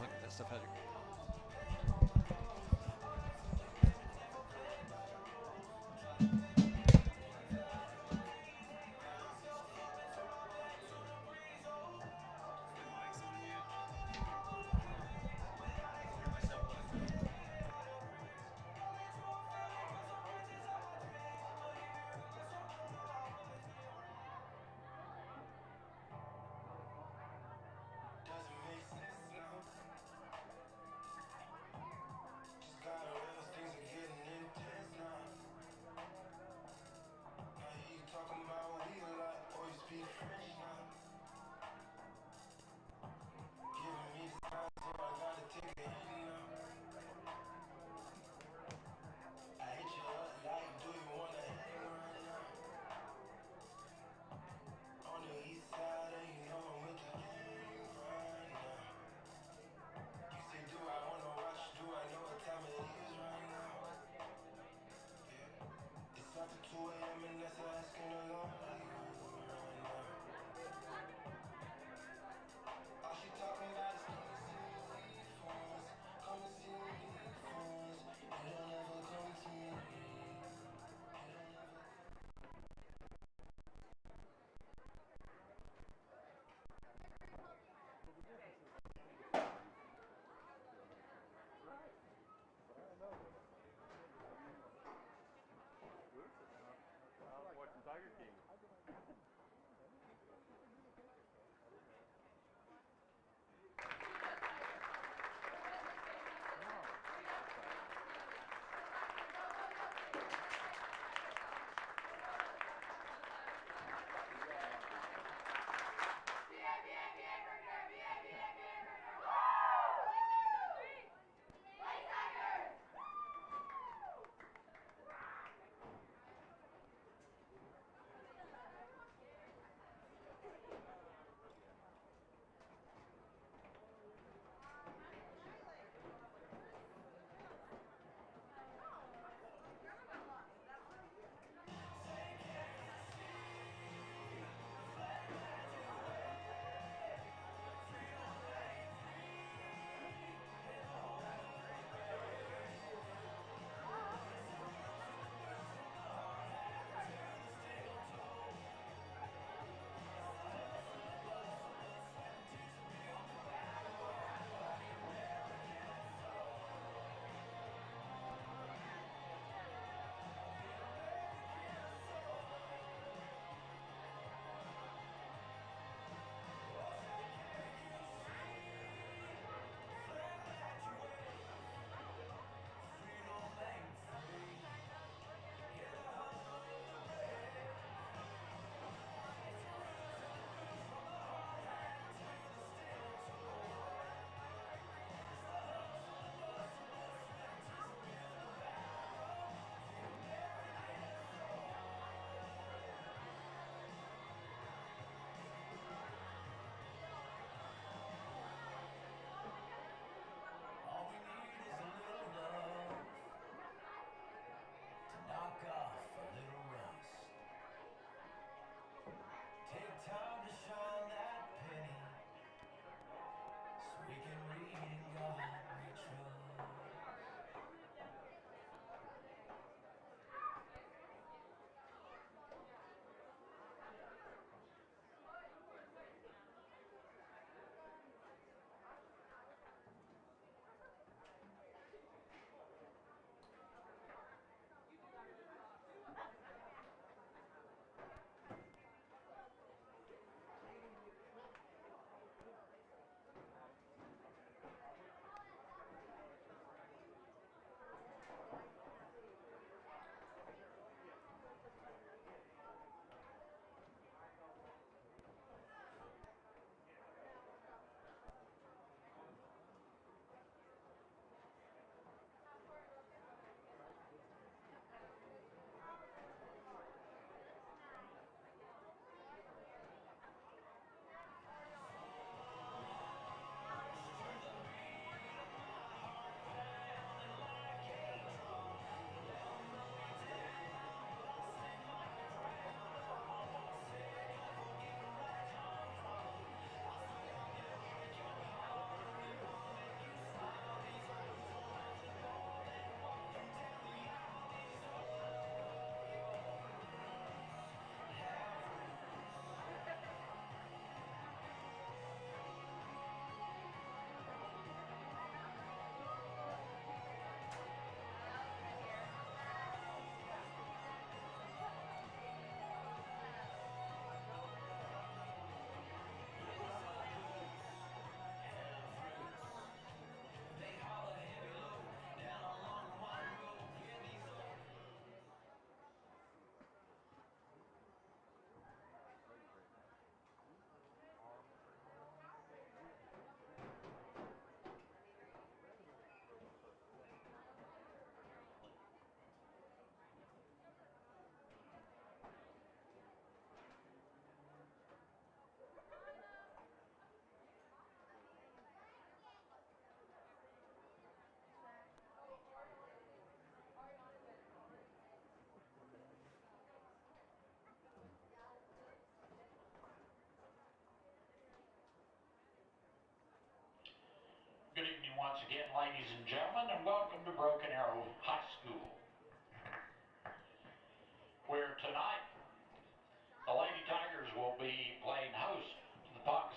funny. That stuff had.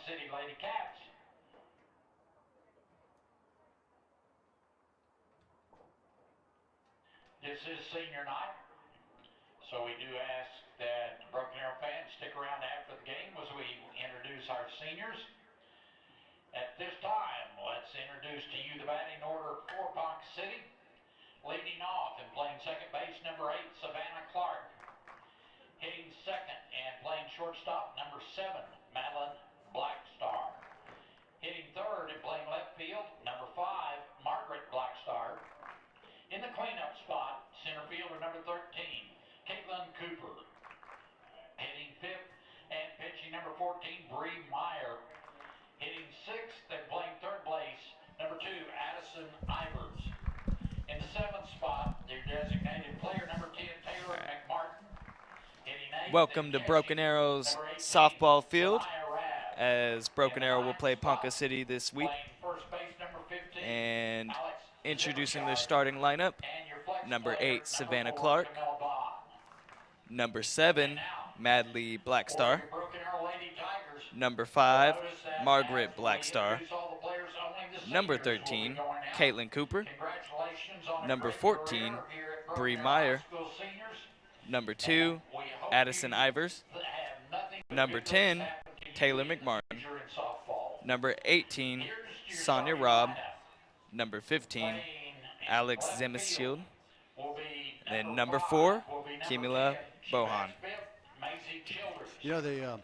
City Lady Cats. This is senior night, so we do ask that Broken Arrow fans stick around after the game as we introduce our seniors. At this time, let's introduce to you the batting order for Ponca City. Leading off and playing second base, number 8, Savannah Clark. Hitting second and playing shortstop, number 7, Madeline Blackstar. Hitting third and playing left field, number 5, Margaret Blackstar. In the cleanup spot, center fielder number 13, Caitlin Cooper. Hitting fifth and pitching number 14, Bree Meyer. Hitting sixth and playing third base, number 2, Addison Ivers. In the seventh spot, their designated player number 10, Taylor McMartin. Hitting eighth. Welcome to Broken Arrow's softball field, as Broken Arrow will play Ponca City this week. And introducing the starting lineup, number 8, Savannah Clark. Number 7, Madly Blackstar. Number 5, Margaret Blackstar. Number 13, Caitlin Cooper. Number 14, Bree Meyer. Number 2, Addison Ivers. Number 10, Taylor McMartin. Number 18, Sonia Robb. Number 15, Alex Zemishield. Then number 4, Kimila Bohan. You know, the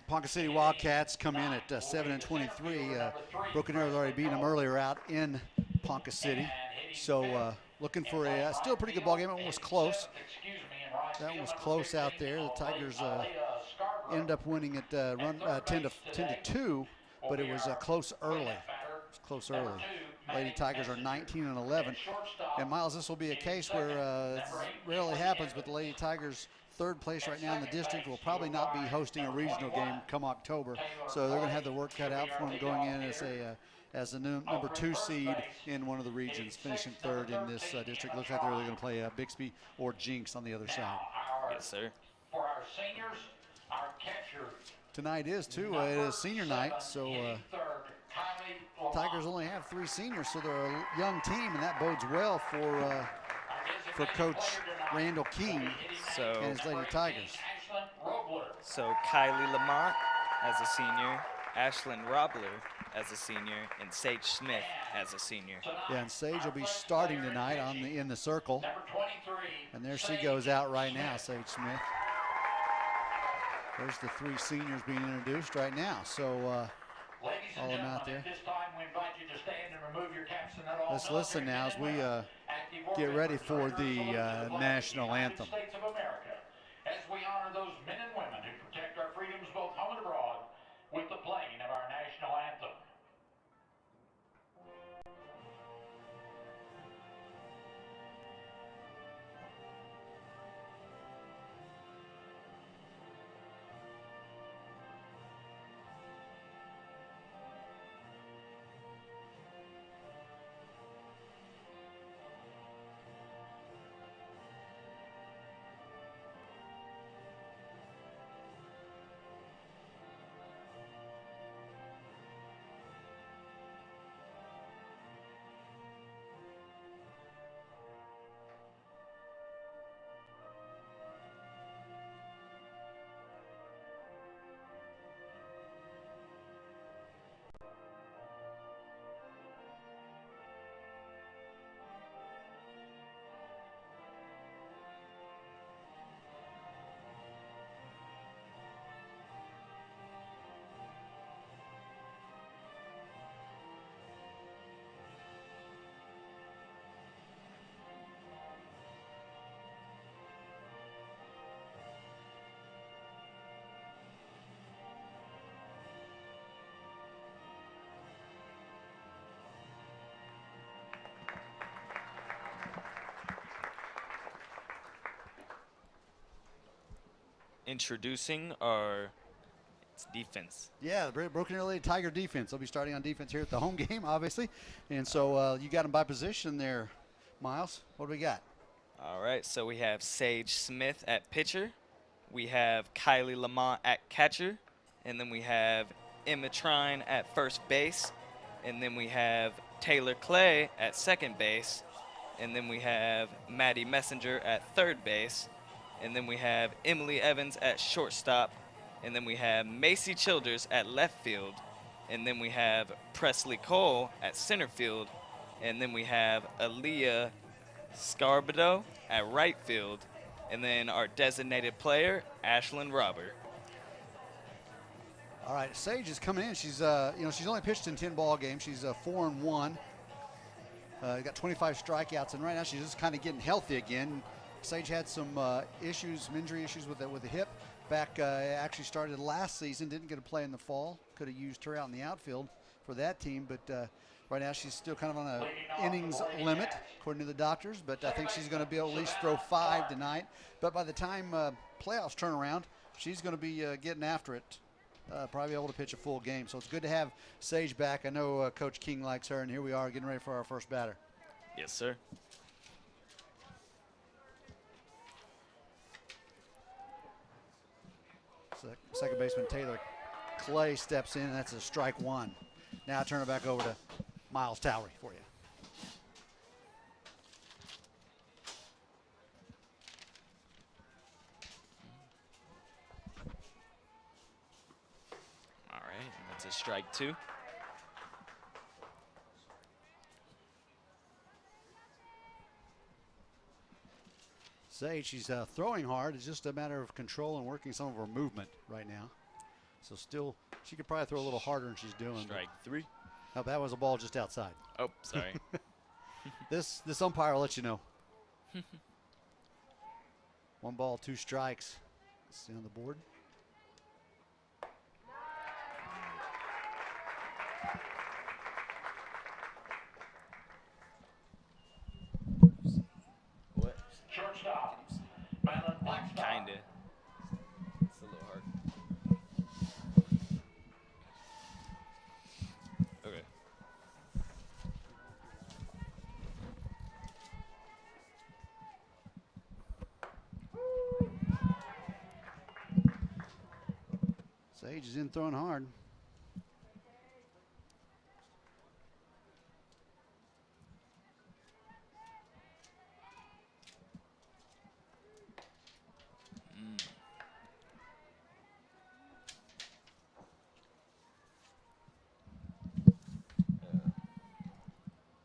Ponca City Wildcats come in at 7-23. Broken Arrow's already beaten them earlier out in Ponca City. So looking for a still a pretty good ball game. That one was close. That one was close out there. The Tigers ended up winning at 10-2, but it was close early. Close early. Lady Tigers are 19-11. And Miles, this will be a case where it rarely happens, but the Lady Tigers, third place right now in the district, will probably not be hosting a regional game come October. So they're going to have the work cut out for them going in as the number 2 seed in one of the regions, finishing third in this district. Looks like they're going to play Bixby or Jinx on the other side. Yes, sir. For our seniors, our catcher. Tonight is, too. It is senior night, so Tigers only have 3 seniors, so they're a young team, and that bodes well for Coach Randall King and his Lady Tigers. So Kylie Lamont as a senior, Ashlyn Robler as a senior, and Sage Smith as a senior. Yeah, and Sage will be starting tonight in the circle. And there she goes out right now, Sage Smith. There's the 3 seniors being introduced right now. So all of them out there. Let's listen now as we get ready for the national anthem. As we honor those men and women who protect our freedoms both home and abroad with the playing of our national anthem. Introducing our defense. Yeah, the Broken Arrow Lady Tiger defense. They'll be starting on defense here at the home game, obviously. And so you got them by position there, Miles. What do we got? All right, so we have Sage Smith at pitcher. We have Kylie Lamont at catcher. and then we have Emma Trine at first base, and then we have Taylor Clay at second base, and then we have Maddie Messenger at third base, and then we have Emily Evans at shortstop, and then we have Macy Childers at left field, and then we have Presley Cole at center field, and then we have Aaliyah Scarbado at right field, and then our designated player, Ashlyn Robert. All right, Sage is coming in. She's she's only pitched in 10 ball games. She's 4-1. Got 25 strikeouts, and right now she's just kind of getting healthy again. Sage had some issues, some injury issues with the hip. Back actually started last season. Didn't get to play in the fall. Could have used her out in the outfield for that team, but right now she's still kind of on a innings limit, according to the doctors. But I think she's going to be able to at least throw 5 tonight. But by the time playoffs turn around, she's going to be getting after it. Probably able to pitch a full game. So it's good to have Sage back. I know Coach King likes her, and here we are getting ready for our first batter. Yes, sir. Second baseman Taylor Clay steps in, and that's a strike one. Now turn it back over to Miles Towery for you. All right, and that's a strike two. Sage, she's throwing hard. It's just a matter of control and working some of her movement right now. So still, she could probably throw a little harder than she's doing. Strike three. Oh, that was a ball just outside. Oh, sorry. This umpire will let you know. 1 ball, 2 strikes. Let's see on the board. What? Shortstop, Blackstock. Kinda. It's a little hard. Okay. Sage is in throwing hard.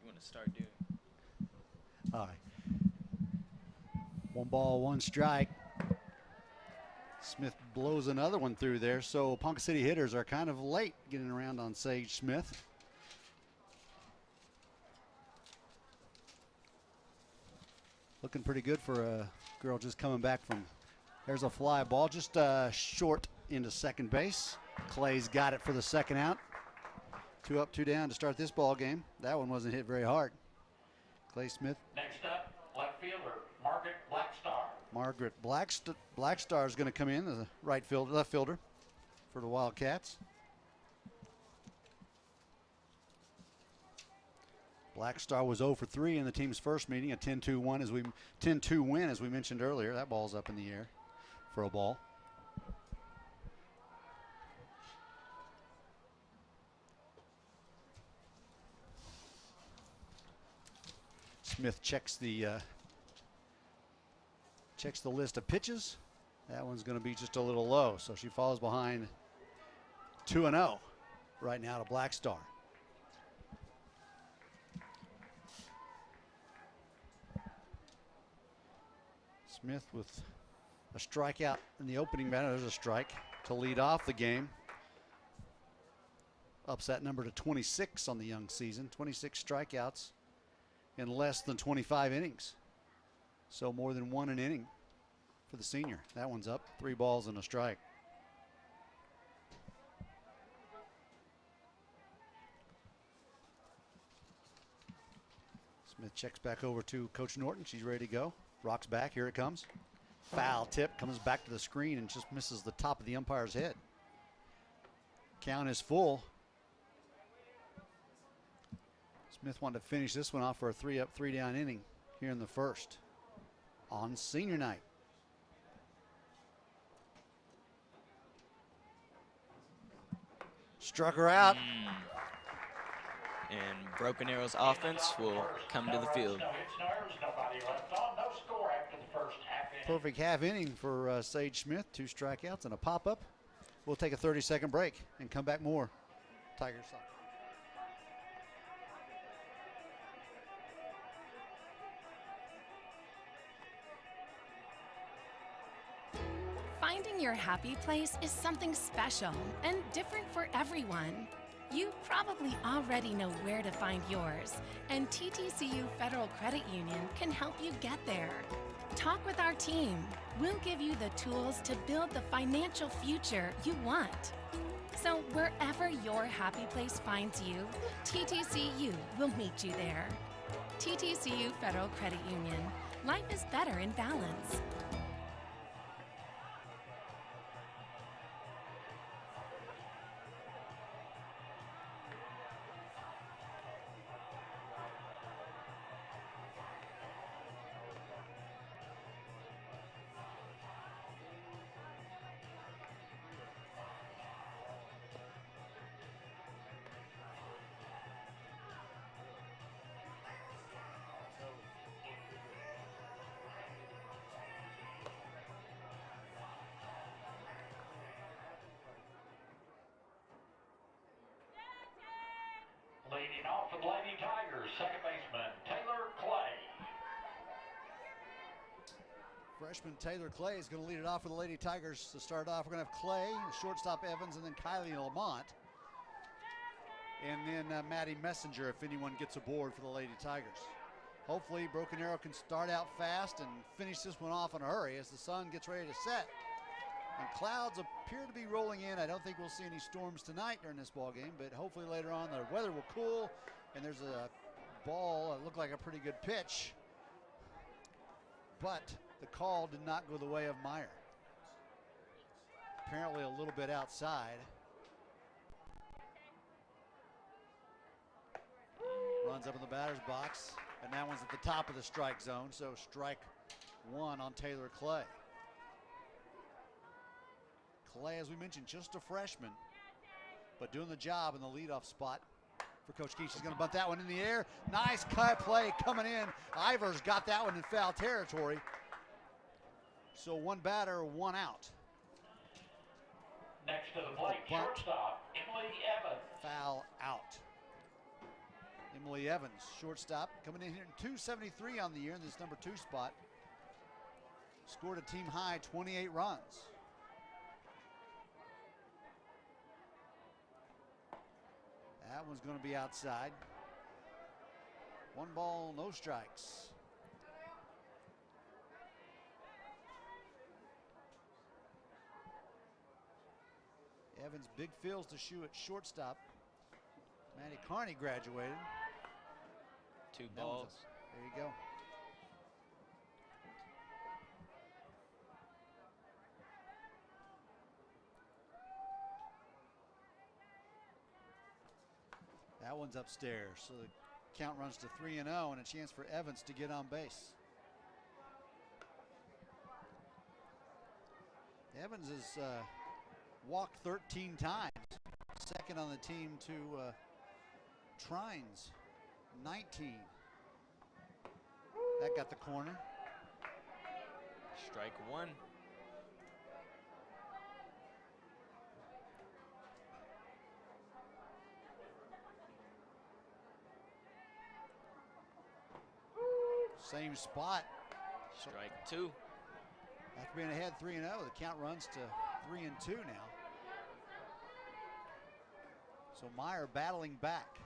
You want to start doing? All right. 1 ball, 1 strike. Smith blows another one through there, so Ponca City hitters are kind of late getting around on Sage Smith. Looking pretty good for a girl just coming back from. There's a fly ball, just short into second base. Clay's got it for the second out. 2 up, 2 down to start this ball game. That one wasn't hit very hard. Clay Smith. Next up, left fielder, Margaret Blackstar. Margaret Blackstar is going to come in as a left fielder for the Wildcats. Blackstar was 0 for 3 in the team's first meeting, a 10-2 win as we mentioned earlier. That ball's up in the air for a ball. Smith checks the list of pitches. That one's going to be just a little low, so she falls behind 2-0 right now to Blackstar. Smith with a strikeout in the opening batter. There's a strike to lead off the game. Ups that number to 26 on the young season. 26 strikeouts in less than 25 innings. So more than 1 an inning for the senior. That one's up. 3 balls and a strike. Smith checks back over to Coach Norton. She's ready to go. Rocks back. Here it comes. Foul tip. Comes back to the screen and just misses the top of the umpire's head. Count is full. Smith wanted to finish this one off for a 3 up, 3 down inning here in the first on senior night. Struck her out. And Broken Arrow's offense will come to the field. No hits, no errors, nobody left on. No score after the first half inning. Perfect half inning for Sage Smith. 2 strikeouts and a pop-up. We'll take a 30-second break and come back more Tigers soccer. Finding your happy place is something special and different for everyone. You probably already know where to find yours, and TTCU Federal Credit Union can help you get there. Talk with our team. We'll give you the tools to build the financial future you want. So wherever your happy place finds you, TTCU will meet you there. TTCU Federal Credit Union. Life is better in balance. Leading off for the Lady Tigers, second baseman Taylor Clay. Freshman Taylor Clay is going to lead it off for the Lady Tigers to start off. We're going to have Clay, shortstop Evans, and then Kylie Lamont. And then Maddie Messenger if anyone gets aboard for the Lady Tigers. Hopefully Broken Arrow can start out fast and finish this one off in a hurry as the sun gets ready to set. And clouds appear to be rolling in. I don't think we'll see any storms tonight during this ball game, but hopefully later on the weather will cool and there's a ball that looked like a pretty good pitch. But the call did not go the way of Meyer. Apparently a little bit outside. Runs up in the batter's box, and that one's at the top of the strike zone, so strike one on Taylor Clay. Clay, as we mentioned, just a freshman, but doing the job in the leadoff spot for Coach Keach. She's going to bunt that one in the air. Nice cut play coming in. Ivers got that one in foul territory. So one batter, one out. Next to the plate, shortstop Emily Evans. Foul out. Emily Evans, shortstop, coming in here in 273 on the year in this number 2 spot. Scored a team high 28 runs. That one's going to be outside. 1 ball, no strikes. Evans big fields to shoot at shortstop. Maddie Carney graduated. 2 balls. There you go. That one's upstairs, so the count runs to 3-0 and a chance for Evans to get on base. Evans has walked 13 times, second on the team to Trines, 19. That got the corner. Strike one. Same spot. Strike two. After being ahead 3-0, the count runs to 3-2 now. So Meyer battling back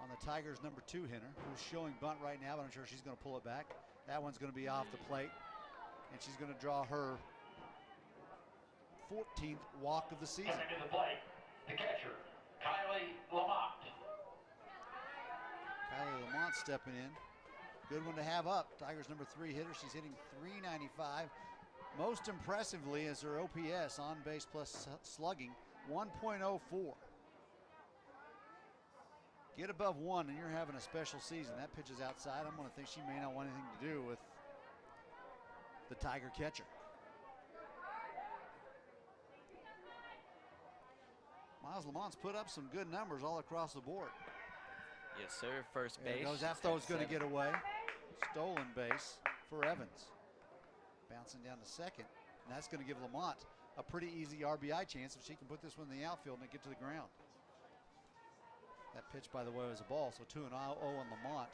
on the Tigers' number 2 hitter, who's showing bunt right now, but I'm sure she's going to pull it back. That one's going to be off the plate, and she's going to draw her 14th walk of the season. Coming to the plate, the catcher, Kylie Lamont. Kylie Lamont stepping in. Good one to have up. Tigers' number 3 hitter. She's hitting .395. Most impressively is her OPS, on base plus slugging, 1.04. Get above 1 and you're having a special season. That pitch is outside. I'm going to think she may not want anything to do with the Tiger catcher. Miles, Lamont's put up some good numbers all across the board. Yes, sir. First base. That throw's going to get away. Stolen base for Evans. Bouncing down to second. And that's going to give Lamont a pretty easy RBI chance if she can put this one in the outfield and get to the ground. That pitch, by the way, was a ball, so 2-0 on Lamont.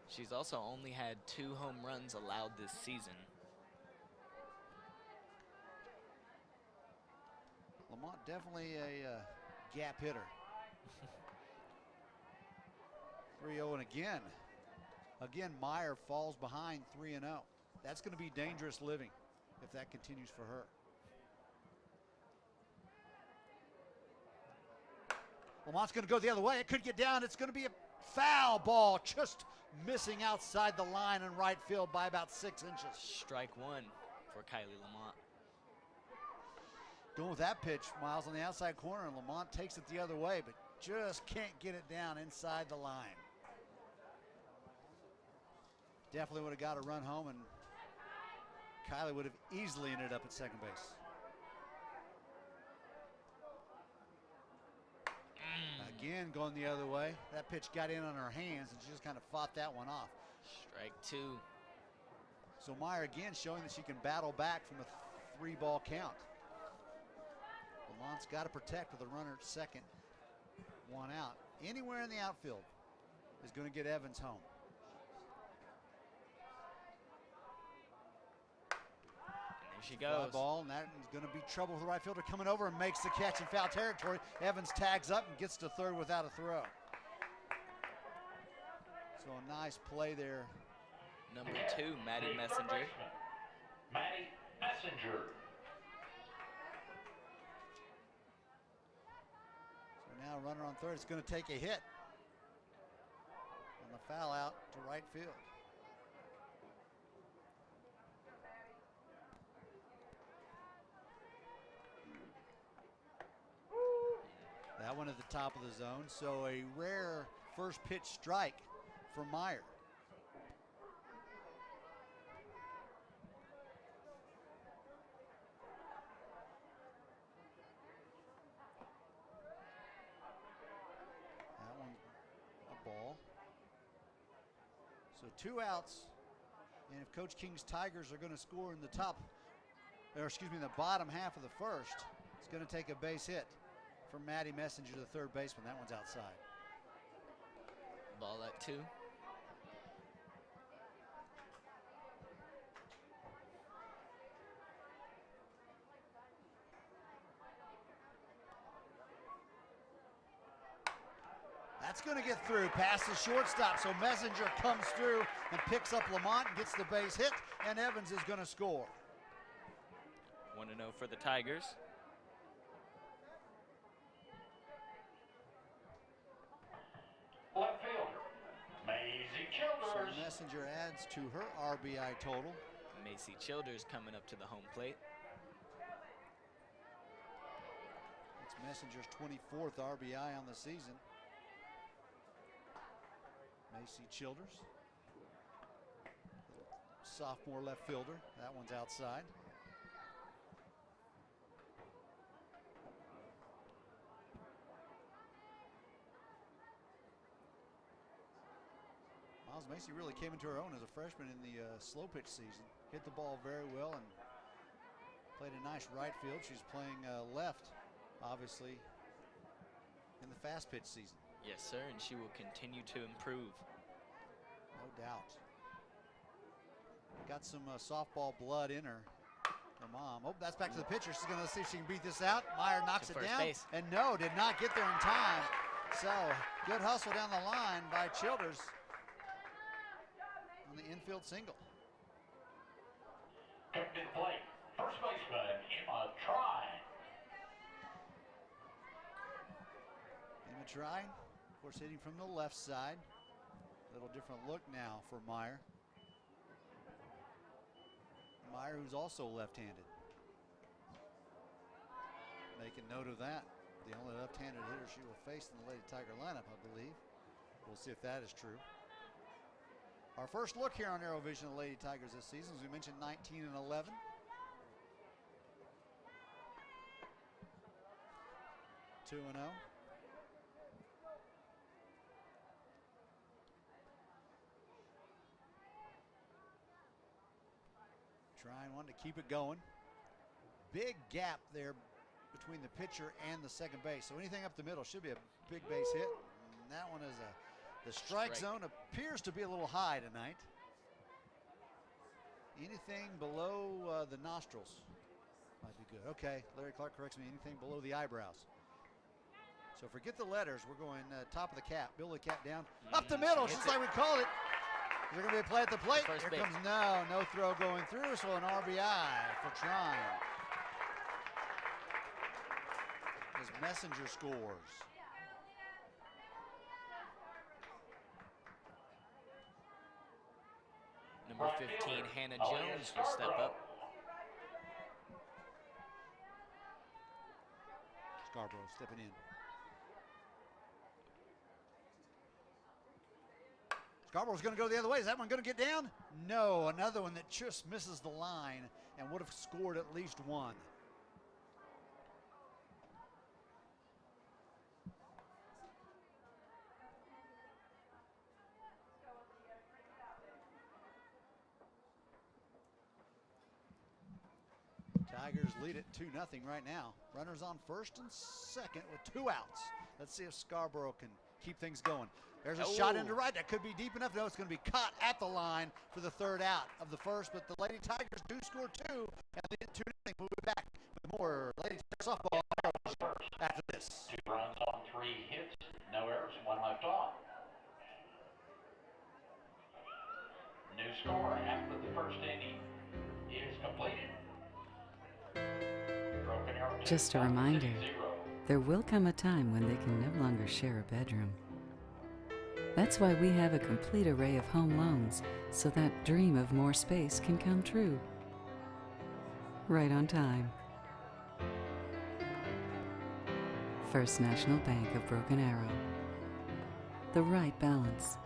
She's also only had 2 home runs allowed this season. Lamont definitely a gap hitter. 3-0 and again Meyer falls behind 3-0. That's going to be dangerous living if that continues for her. Lamont's going to go the other way. It could get down. It's going to be a foul ball, just missing outside the line in right field by about 6 inches. Strike 1 for Kylie Lamont. Going with that pitch, Miles, on the outside corner, and Lamont takes it the other way, but just can't get it down inside the line. Definitely would have got a run home, and Kylie would have easily ended up at second base. Again, going the other way. That pitch got in on her hands, and she just kind of fought that one off. Strike 2. So Meyer again showing that she can battle back from a 3-ball count. Lamont's got to protect with a runner at second. 1 out. Anywhere in the outfield is going to get Evans home. There she goes. Fly ball, and that is going to be trouble with the right fielder coming over and makes the catch in foul territory. Evans tags up and gets to third without a throw. So a nice play there. Number 2, Maddie Messenger. Maddie Messenger. So now runner on third is going to take a hit on the foul out to right field. That one at the top of the zone, so a rare first pitch strike for Meyer. That one a ball. So 2 outs, and if Coach King's Tigers are going to score in the the bottom half of the first, it's going to take a base hit from Maddie Messenger, the third baseman. That one's outside. Ball at 2. That's going to get through past the shortstop. So Messenger comes through and picks up Lamont and gets the base hit, and Evans is going to score. 1-0 for the Tigers. Left fielder, Maisie Childers. So Messenger adds to her RBI total. Macy Childers coming up to the home plate. It's Messenger's 24th RBI on the season. Macy Childers, sophomore left fielder. That one's outside. Miles Macy really came into her own as a freshman in the slow pitch season. Hit the ball very well and played a nice right field. She's playing left, obviously, in the fast pitch season. Yes, sir, and she will continue to improve. No doubt. Got some softball blood in her. Her mom. Oh, that's back to the pitcher. She's going to see if she can beat this out. Meyer knocks it down. Base. And no, did not get there in time. So, good hustle down the line by Childers on the infield single. Coming to the plate, first baseman, Emma Trine. Emma Trine, of course, hitting from the left side. A little different look now for Meyer. Meyer, who's also left-handed. Making note of that. The only left-handed hitter she will face in the Lady Tiger lineup, I believe. We'll see if that is true. Our first look here on ArrowVision of the Lady Tigers this season, as we mentioned, 19 and 11. 2-0. Trying one to keep it going. Big gap there between the pitcher and the second base. So anything up the middle should be a big base hit. And that one is the strike zone appears to be a little high tonight. Anything below the nostrils might be good. Okay, Larry Clark corrects me, anything below the eyebrows. So forget the letters. We're going top of the cap. Build the cap down. Up the middle, just like we called it. Is there going to be a play at the plate? Here comes no throw going through, so an RBI for Trine. As Messenger scores. Number 15, Hannah Jones will step up. Scarborough stepping in. Scarborough's going to go the other way. Is that one going to get down? No, another one that just misses the line and would have scored at least one. Tigers lead it 2-0 right now. Runners on first and second with 2 outs. Let's see if Scarborough can keep things going. There's a shot into right. That could be deep enough. No, it's going to be caught at the line for the 3rd out of the first. But the Lady Tigers do score 2. And they get 2-0. We'll be back with more Lady Tigers softball after this. 2 runs on 3 hits, no errors, 1 left on. New score after the first inning is completed. Just a reminder, there will come a time when they can no longer share a bedroom. That's why we have a complete array of home loans, so that dream of more space can come true. Right on time. First National Bank of Broken Arrow. The right balance.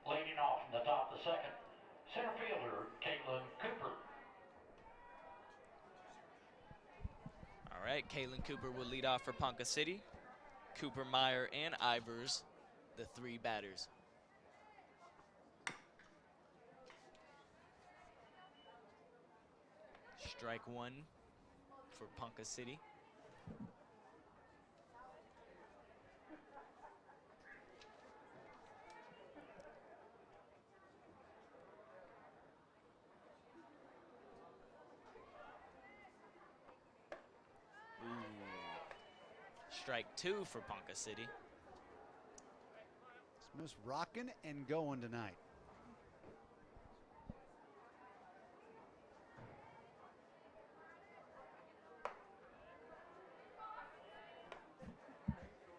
Leading off from the top of the second, center fielder Caitlin Cooper. All right, Caitlin Cooper will lead off for Ponca City. Cooper, Meyer, and Ivers, the 3 batters. Strike 1 for Ponca City. Strike 2 for Ponca City. Smith's rocking and going tonight.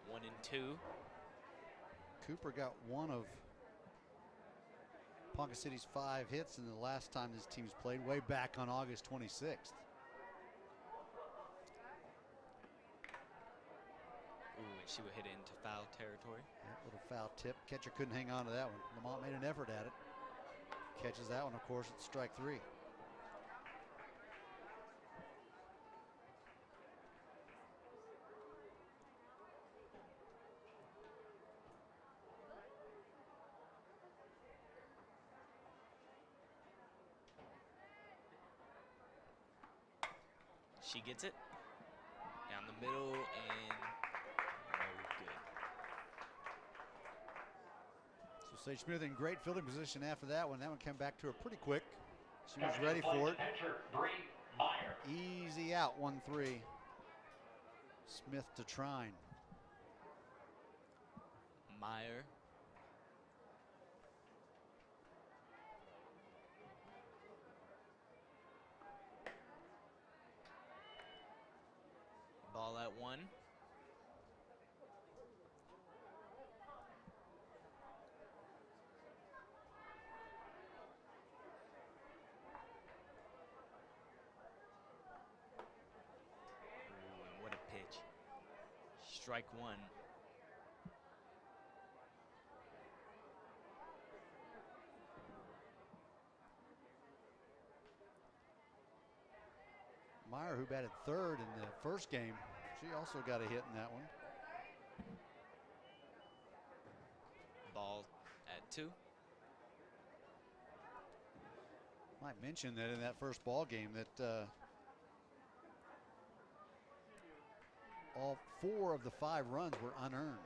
One and 2. Cooper got one of Ponca City's 5 hits in the last time this team's played, way back on August 26th. Ooh, and she would hit it into foul territory. Yeah, little foul tip. Catcher couldn't hang on to that one. Lamont made an effort at it. Catches that one, of course, it's strike 3. She gets it down the middle and no good. So Sage Smith in great fielding position after that one. That one came back to her pretty quick. She was ready for it. Easy out, 1-3. Smith to Trine. Meyer. Ball at 1. Ooh, and what a pitch. Strike 1. Meyer, who batted third in the first game, she also got a hit in that one. Ball at 2. Might mention that in that first ball game that all 4 of the 5 runs were unearned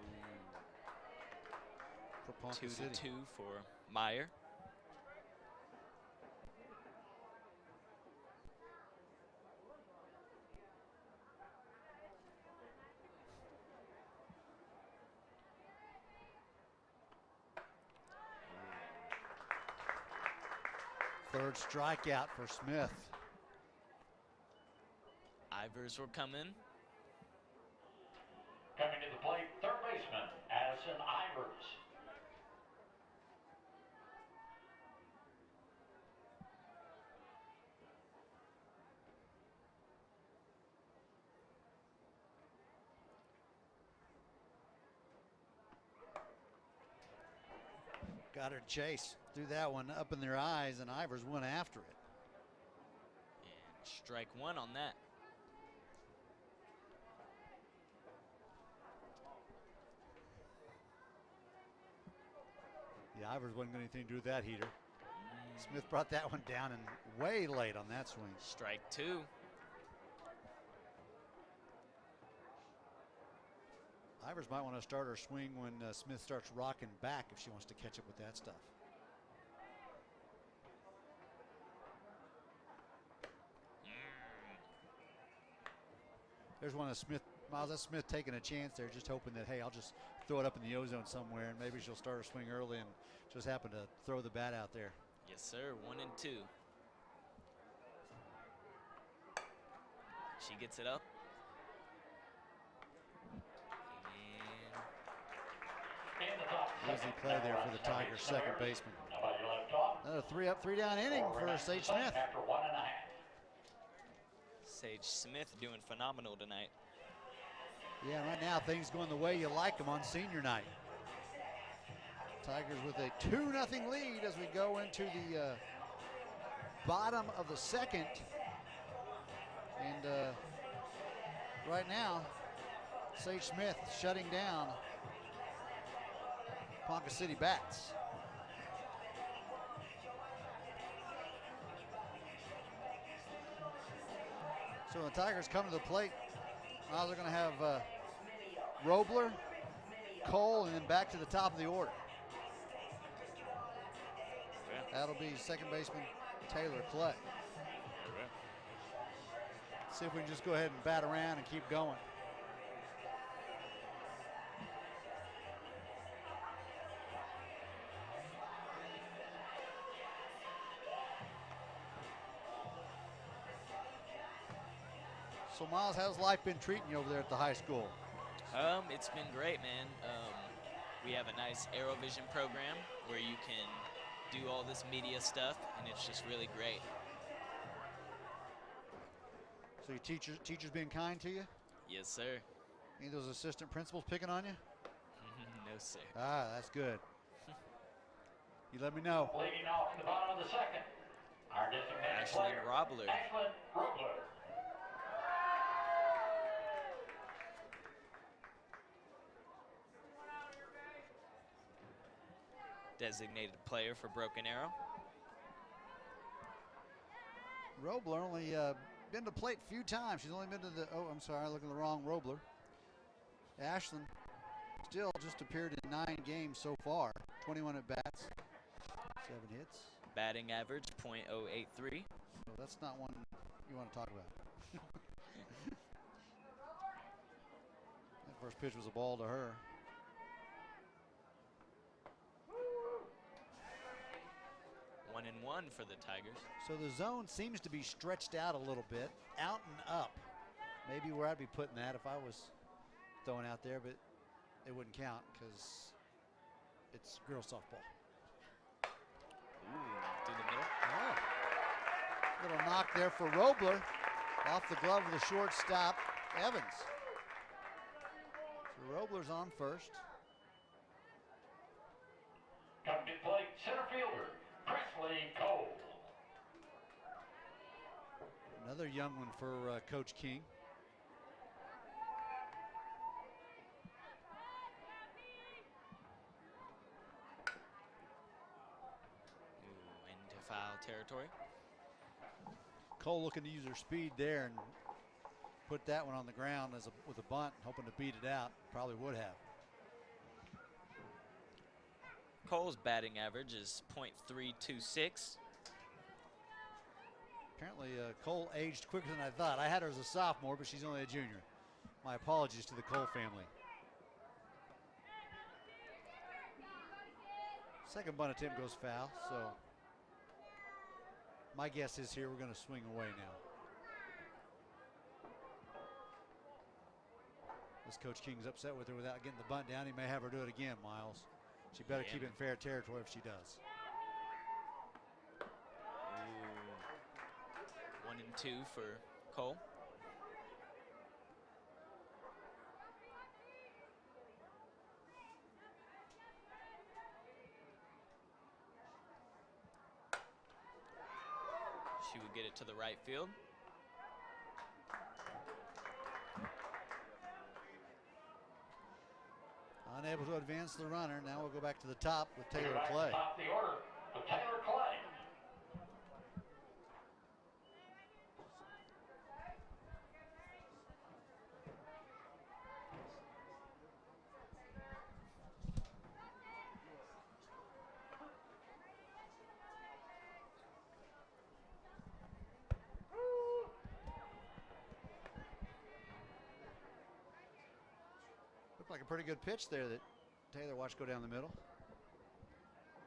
for Ponca City. 2-2 for Meyer. Third strikeout for Smith. Ivers were coming. Coming to the plate, third baseman, Addison Ivers. Got her chase. Threw that one up in their eyes, and Ivers went after it. And strike 1 on that. Yeah, Ivers wasn't going to anything to do with that heater. Smith brought that one down and way late on that swing. Strike 2. Ivers might want to start her swing when Smith starts rocking back if she wants to catch up with that stuff. There's one of Smith, Miles Smith taking a chance there, just hoping that, hey, I'll just throw it up in the ozone somewhere, and maybe she'll start her swing early and just happen to throw the bat out there. Yes, sir. 1 and 2. She gets it up. Easy play there for the Tigers' second baseman. Another 3 up, 3 down inning for Sage Smith. Sage Smith doing phenomenal tonight. Yeah, right now things going the way you like them on senior night. Tigers with a 2-0 lead as we go into the bottom of the second. And right now, Sage Smith shutting down Ponca City bats. So when the Tigers come to the plate, now they're going to have Robler, Cole, and then back to the top of the order. Yeah. That'll be second baseman Taylor Clay. Yeah. See if we can just go ahead and bat around and keep going. So Miles, how's life been treating you over there at the high school? It's been great, man. We have a nice ArrowVision program where you can do all this media stuff, and it's just really great. So your teachers being kind to you? Yes, sir. Any of those assistant principals picking on you? No, sir. Ah, that's good. You let me know. Leading off in the bottom of the second, our designated Ashlyn player, Robler. Ashlyn Robler. Designated player for Broken Arrow. Robler only been to plate a few times. She's only been to the, oh, I'm sorry, I'm looking at the wrong Robler. Ashlyn still just appeared in 9 games so far. 21 at bats, 7 hits. Batting average .083. So that's not one you want to talk about. That first pitch was a ball to her. 1-1 for the Tigers. So the zone seems to be stretched out a little bit, out and up. Maybe where I'd be putting that if I was throwing out there, but it wouldn't count because it's girls softball. Ooh, through the middle. Oh. Little knock there for Robler. Off the glove of the shortstop, Evans. So Robler's on first. Coming to plate, center fielder, Presley Cole. Another young one for Coach King. Ooh, into foul territory. Cole looking to use her speed there and put that one on the ground with a bunt, hoping to beat it out. Probably would have. Cole's batting average is .326. Apparently Cole aged quicker than I thought. I had her as a sophomore, but she's only a junior. My apologies to the Cole family. Second bunt attempt goes foul, so my guess is here we're going to swing away now. This Coach King's upset with her without getting the bunt down. He may have her do it again, Miles. She better keep it in fair territory if she does. Ooh. 1-2 for Cole. She would get it to the right field. Unable to advance the runner. Now we'll go back to the top with Taylor Back to Clay. top of the order with Taylor Clay. Looked like a pretty good pitch there that Taylor watched go down the middle.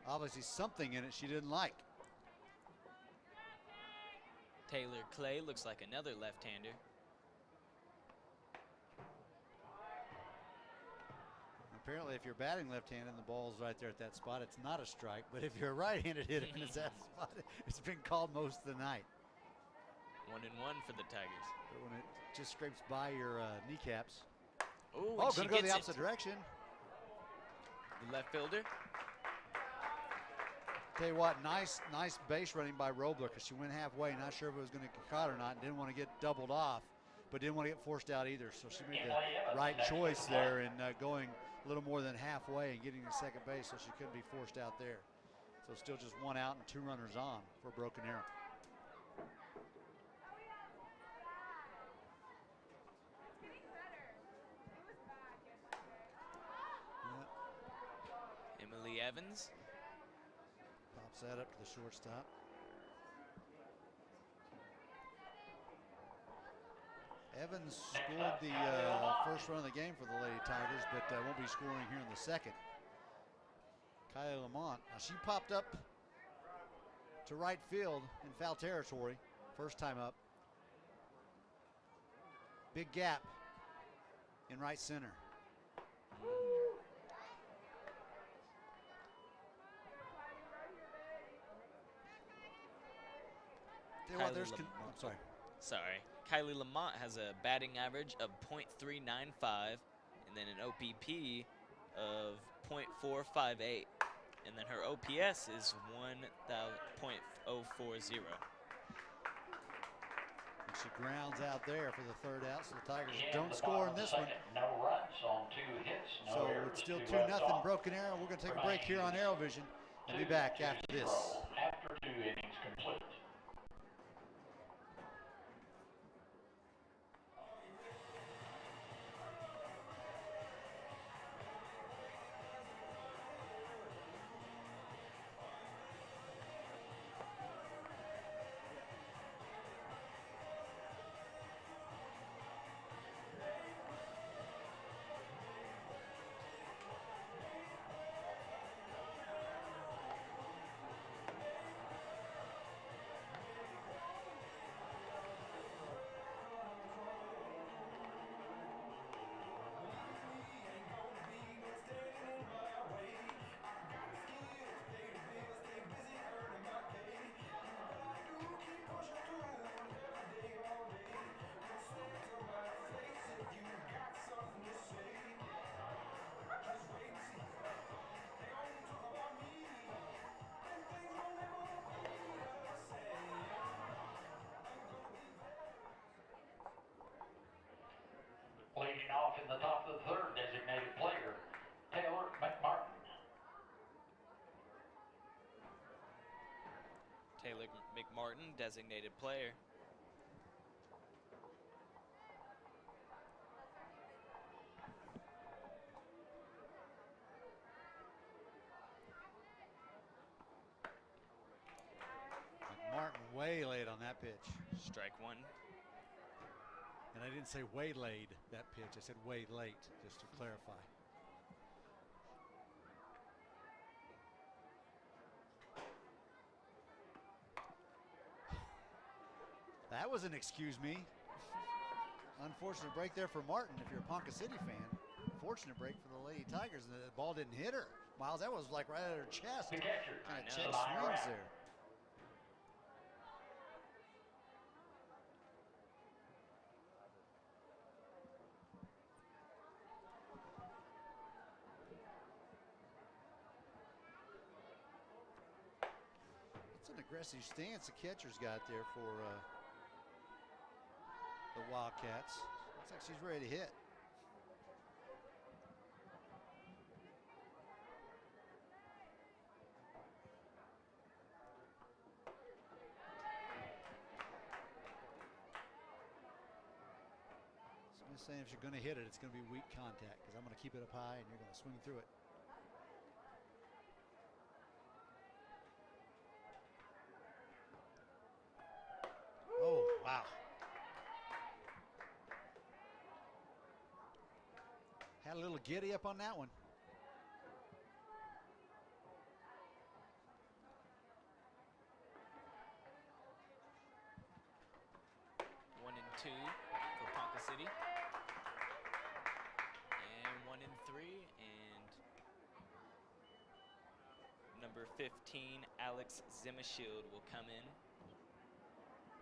Obviously something in it she didn't like. Taylor Clay looks like another left-hander. Apparently if you're batting left-handed and the ball's right there at that spot, it's not a strike. But if you're a right-handed hitter and it's that spot, it's been called most of the night. 1-1 for the Tigers. But when it just scrapes by your kneecaps. Ooh, Oh, and she gonna go the gets opposite it. direction. The left fielder. Tell you what, nice base running by Robler because she went halfway, not sure if it was going to get caught or not, and didn't want to get doubled off, but didn't want to get forced out either. So she made the right choice there in going a little more than halfway and getting to second base, so she couldn't be forced out there. So still just 1 out and 2 runners on for Broken Arrow. Emily Evans. Pops that up to the shortstop. Evans scored the first run of the game for the Lady Tigers, but won't be scoring here in the second. Kylie Lamont. Now she popped up to right field in foul territory. First time up. Big gap in right center. I'm sorry. Sorry. Kylie Lamont has a batting average of .395 and then an OPP of .458. And then her OPS is 1.040. And she grounds out there for the third out, so the Tigers Again, don't the score bottom in this second, one. No runs on 2 hits, no So errors, it's still 2 2-0 off. Broken Arrow. We're going to take a break here on ArrowVision and be back after this. After 2 innings complete. off in the top of the third, designated player, Taylor McMartin. Taylor McMartin, designated player. Martin way late on that pitch. Strike one. And I didn't say waylaid that pitch. I said way late, just to clarify. That was an excuse me. Unfortunate break there for Martin if you're a Ponca City fan. Fortunate break for the Lady Tigers. And the ball didn't hit her. Miles, that was like right at her chest. The catcher. Kind of check swings there. It's an aggressive stance the catcher's got there for the Wildcats. Looks like she's ready to hit. Smith's saying if you're going to hit it, it's going to be weak contact because I'm going to keep it up high and you're going to swing through it. Oh, wow. Had a little giddy up on that one. One and two for Ponca City. And 1 and 3. And number 15, Alex Zimmerschild, will come in.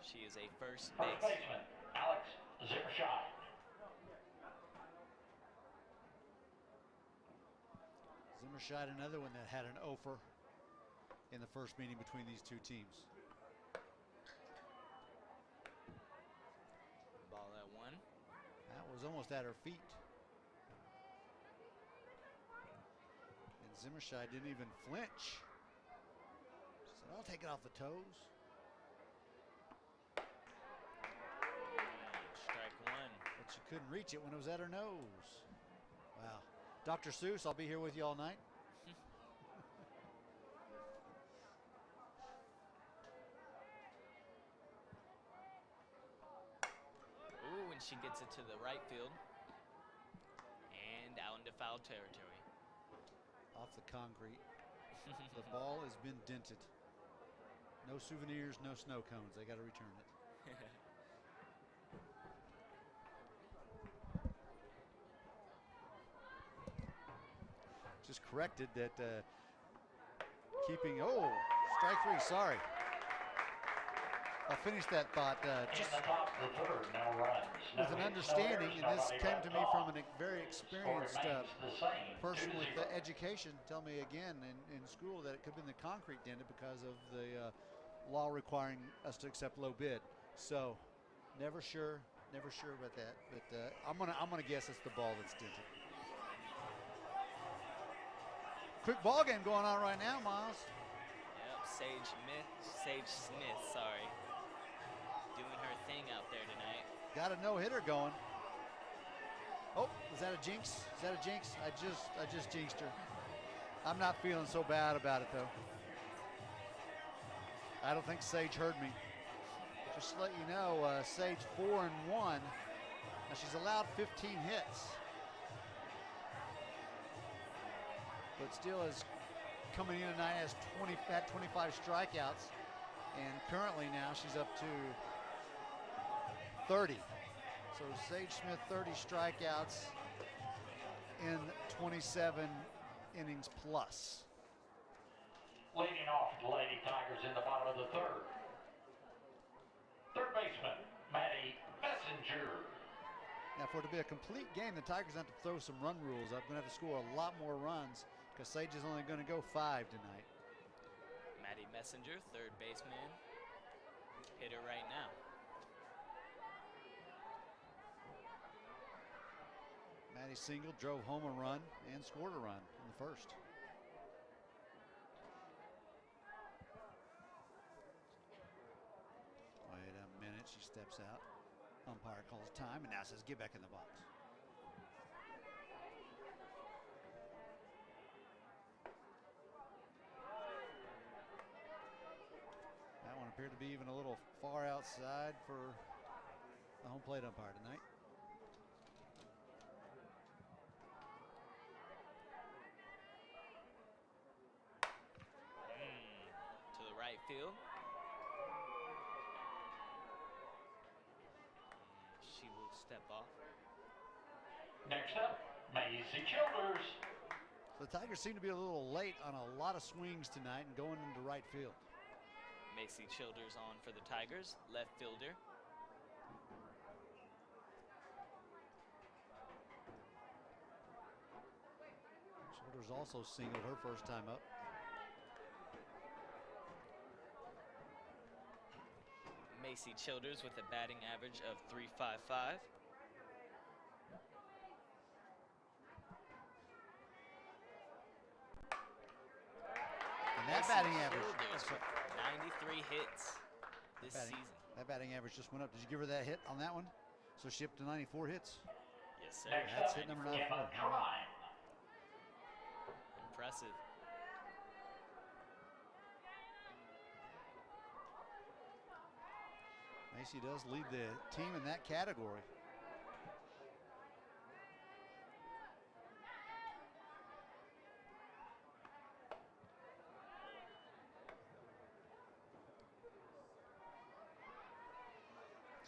She is a first base. First baseman, Alex Zimmerschild. Zimmerschild, another one that had an offer in the first meeting between these two teams. Ball at one. That was almost at her feet. And Zimmerschild didn't even flinch. She said, I'll take it off the toes. Strike one. But she couldn't reach it when it was at her nose. Wow. Dr. Seuss, I'll be here with you all night. Ooh, and she gets it to the right field. And out into foul territory. Off the concrete. The ball has been dented. No souvenirs, no snow cones. They got to return it. Just corrected that keeping, oh, strike three, sorry. I'll finish that thought. Just in the top of the third, no runs. with an understanding, and this came to me from a very experienced person with education, tell me again in school that it could have been the concrete dented because of the law requiring us to accept low bid. So never sure about that, but I'm gonna guess it's the ball that's dented. Quick ball game going on right now, Miles. Yep, Sage Smith, sorry. Doing her thing out there tonight. Got a no-hitter going. Oh, is that a jinx? Is that a jinx? I just jinxed her. I'm not feeling so bad about it though. I don't think Sage heard me. Just to let you know, Sage 4-1. Now she's allowed 15 hits. But still is coming in tonight as 25 strikeouts. And currently now she's up to 30. So Sage Smith 30 strikeouts in 27 innings plus. Leading off the Lady Tigers in the bottom of the third. Third baseman, Maddie Messenger. Now for it to be a complete game, the Tigers have to throw some run rules up. Going to have to score a lot more runs because Sage is only going to go 5 tonight. Maddie Messenger, third baseman. Hitter right now. Maddie singled, drove home a run, and scored a run in the first. Wait a minute, she steps out. Umpire calls time and now says get back in the box. That one appeared to be even a little far outside for the home plate umpire tonight. To the right field. She will step off. Next up, Maisie Childers. The Tigers seem to be a little late on a lot of swings tonight and going into right field. Macy Childers on for the Tigers, left fielder. Childers also singled her first time up. Macy Childers with a batting average of .355. And that batting average, Childers with 93 hits this season. That batting average just went up. Did you give her that hit on that one? So she up to 94 hits. Yes, sir. That's hit number 94. Impressive. Macy does lead the team in that category.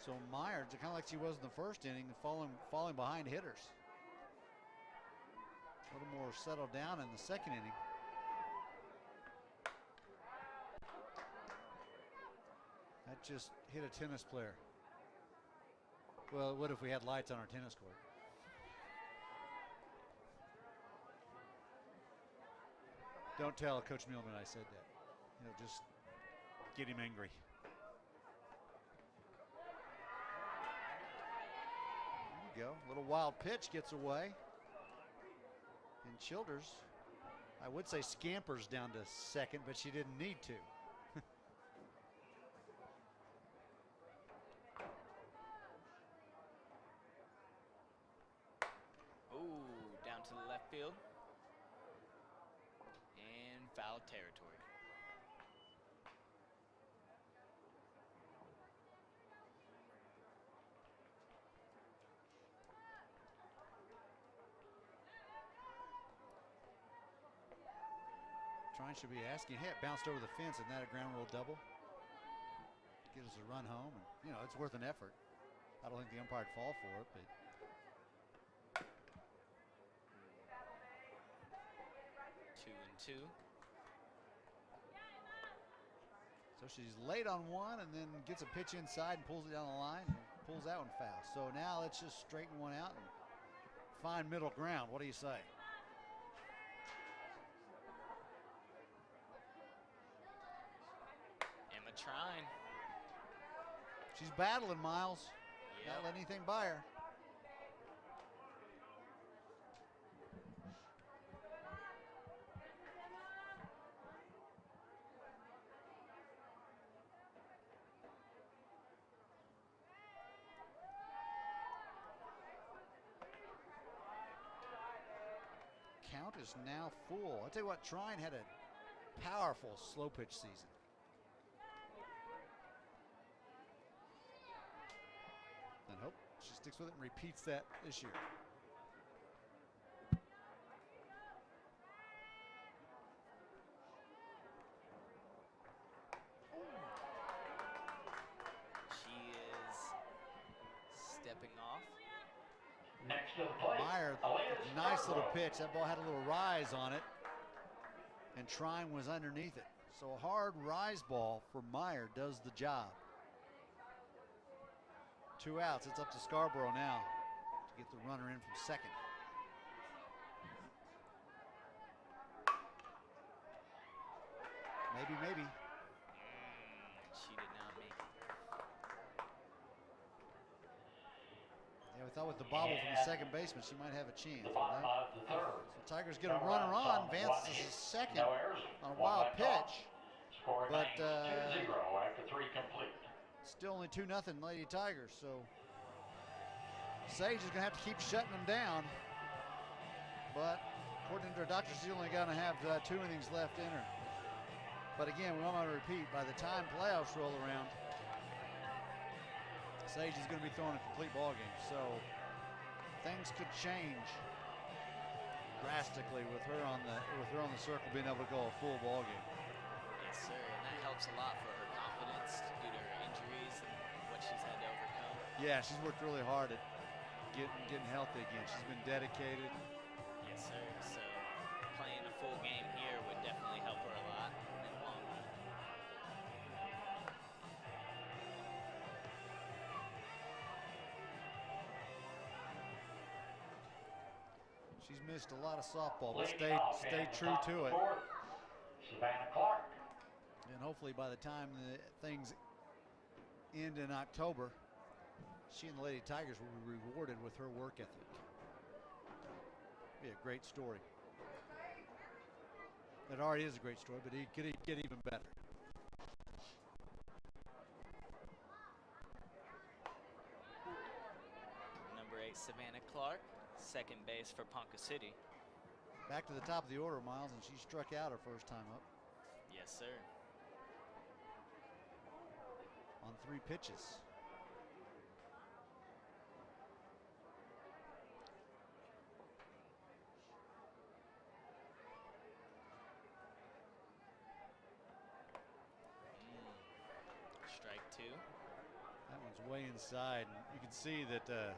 So Myers, kind of like she was in the first inning, falling behind hitters. A little more settled down in the second inning. That just hit a tennis player. Well, what if we had lights on our tennis court? Don't tell Coach Millman I said that. You know, just get him angry. There you go. Little wild pitch gets away. And Childers, I would say scampers down to second, but she didn't need to. Down to the left field. And foul territory. Trine should be asking, hey, it bounced over the fence, isn't that a ground rule double? Get us a run home, and you know, it's worth an effort. I don't think the umpire'd fall for it, but 2-2. So she's late on one and then gets a pitch inside and pulls it down the line and pulls that one foul. So now let's just straighten one out and find middle ground. What do you say? Emma Trine. She's battling, Miles. Yep. Not letting anything by her. Count is now full. I'll tell you what, Trine had a powerful slow pitch season. And hope she sticks with it and repeats that this year. She is stepping off. Next to the plate, Meyer, nice little pitch. That ball had a little rise on it, and Trine was underneath it. So a hard rise ball for Meyer does the job. 2 outs. It's up to Scarborough now to get the runner in from second. Maybe. She did not make it. Yeah, with thought with the bobble from the second baseman, she might have a chance. The bottom of the third. So Tigers get a runner on. Vance is second on a wild pitch. Score But 2-0 after 3 complete. Still only 2-0 Lady Tigers. So Sage is going to have to keep shutting them down. But according to her doctor, she's only going to have 2 innings left in her. But again, we want to repeat, by the time playoffs roll around, Sage is going to be throwing a complete ball game. So things could change drastically with her on the circle being able to go a full ball game. Yes, sir. And that helps a lot for her confidence due to her injuries and what she's had to overcome. Yeah, she's worked really hard at getting healthy again. She's been dedicated. Yes, sir. So playing a full game here would definitely help her a lot in the long run. She's missed a lot of softball, but Leading off stayed in the true top to it. fourth, Savannah Clark. And hopefully by the time the things end in October, she and the Lady Tigers will be rewarded with her work ethic. Be a great story. It already is a great story, but it could get even better. Number 8, Savannah Clark, second base for Ponca City. Back to the top of the order, Miles, and she struck out her first time up Yes, sir. on 3 pitches. Strike 2. That one's way inside, and you can see that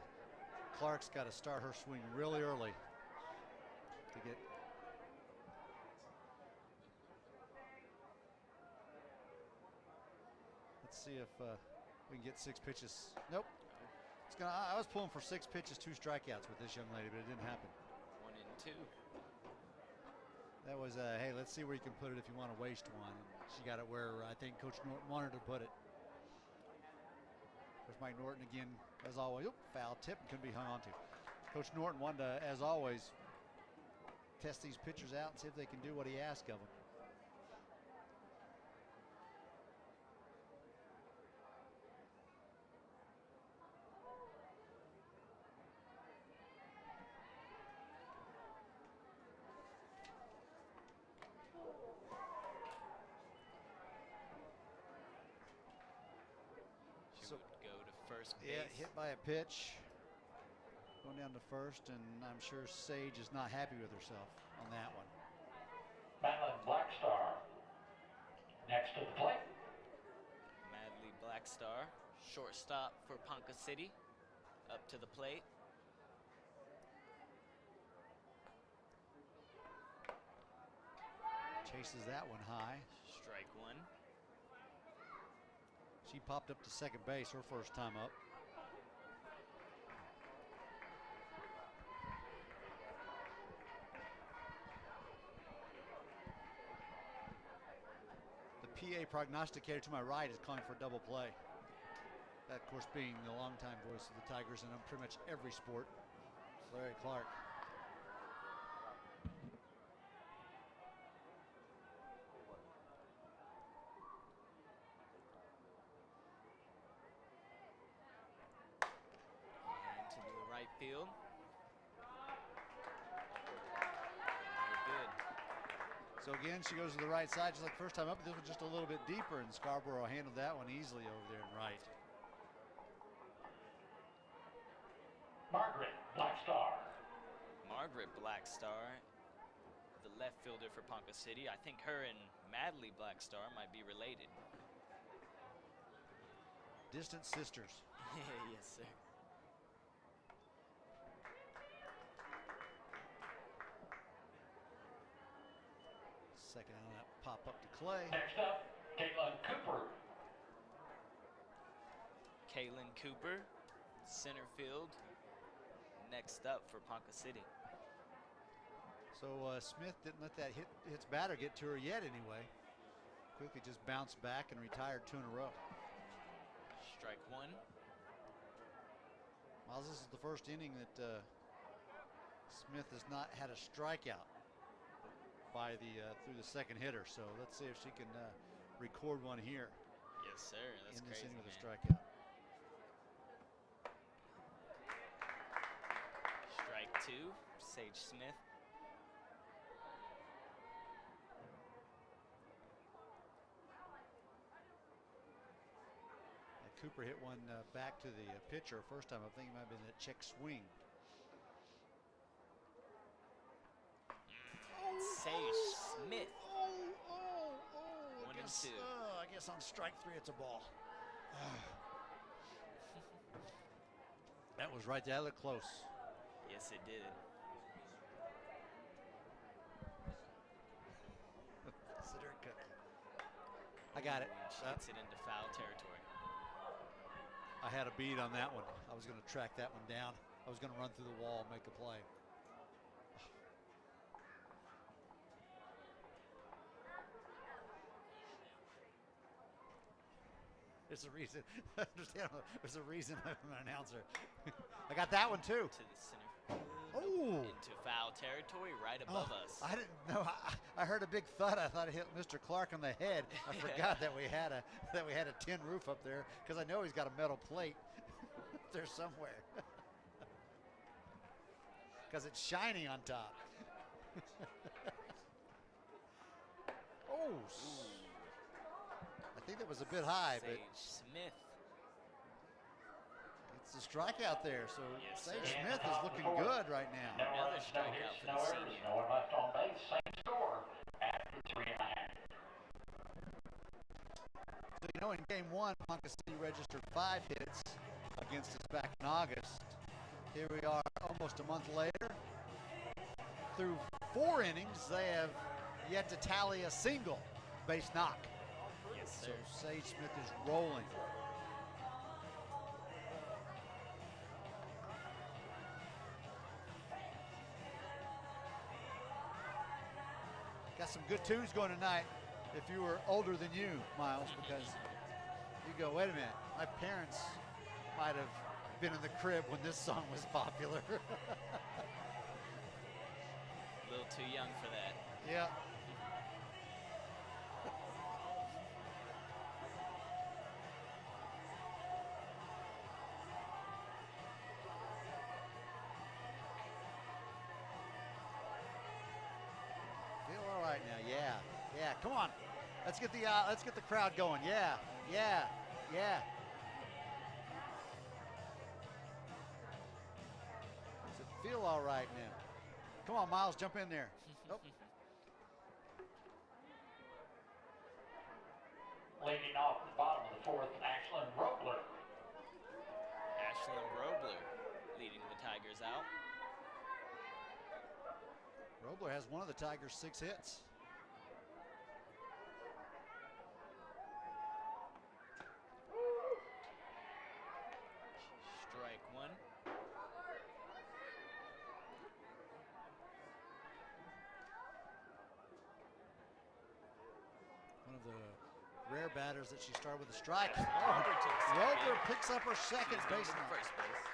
Clark's got to start her swing really early to get. Let's see if we can get 6 pitches. Nope. I was pulling for 6 pitches, 2 strikeouts with this young lady, but it didn't happen. 1 and 2. That was hey, let's see where you can put it if you want to waste one. And she got it where I think Coach Norton wanted to put it. There's Mike Norton again, as always. Oop, foul tip, couldn't be hung on to. Coach Norton wanted to, as always, test these pitchers out and see if they can do what he asked of them. She would go to first base. Yeah, hit by a pitch. Going down to first, and I'm sure Sage is not happy with herself on that one. Madeline Blackstar next to the plate. Madly Blackstar, shortstop for Ponca City, up to the plate. Chases that one high. Strike 1. She popped up to second base her first time up. The PA prognosticator to my right is calling for a double play. That, of course, being the longtime voice of the Tigers in pretty much every sport, Larry Clark. And to the right field. Very good. So again, she goes to the right side just like first time up. This was just a little bit deeper, and Scarborough handled that one easily over there in right. Margaret Blackstar. Margaret Blackstar, the left fielder for Ponca City. I think her and Madly Blackstar might be related. Distant sisters. Yes, sir. Second on that pop up to Clay. Next up, Caitlin Cooper. Caitlin Cooper, center field. Next up for Ponca City. So Smith didn't let that hits batter get to her yet anyway. Quickly just bounced back and retired 2 in a row. Strike 1. Miles, this is the first inning that Smith has not had a strikeout by through the second hitter. So let's see if she can record one here. Yes, sir. That's in this crazy, inning with a man. strikeout. Strike 2, Sage Smith. Cooper hit one back to the pitcher first time. I think it might have been a check swing. Sage Smith. 1 and 2. I guess on strike 3 it's a ball. That was right there. That looked close. Yes, it did. Consider it cookie. I got it. She gets it into foul territory. I had a bead on that one. I was going to track that one down. I was going to run through the wall and make a play. There's a reason. Understand? There's a reason I'm an announcer. I got that one too. To the center. Oh! Into foul territory right above us. I didn't know. I heard a big thud. I thought it hit Mr. Clark on the head. I forgot that we had a tin roof up there because I know he's got a metal plate up there somewhere. Because it's shiny on top. Oh! Ooh. I think that was a bit high, Sage but Smith. it's a strikeout there. So Yes, Sage sir. Smith is looking good right now. Another strikeout for the senior. No one left on base. Same score after 3.5. So, you know, in game 1, Ponca City registered 5 hits against us back in August. Here we are almost a month later. Through 4 innings, they have yet to tally a single base knock. Yes, So sir. Sage Smith is rolling. Got some good tunes going tonight if you were older than you, Miles, because you go, wait a minute, my parents might have been in the crib when this song was popular. A little too young for that. Yeah. Feel all right now. Yeah. Yeah. Come on. Let's get the crowd going. Yeah. Yeah. Yeah. Does it feel all right now? Come on, Miles, jump in there. Nope. Leading off the bottom of the 4th, Ashlyn Robler. Ashlyn Robler leading the Tigers out. Robler has one of the Tigers' 6 hits. Strike 1. One of the rare batters that she started with a strike. Robler Picks up her second base knock. First base.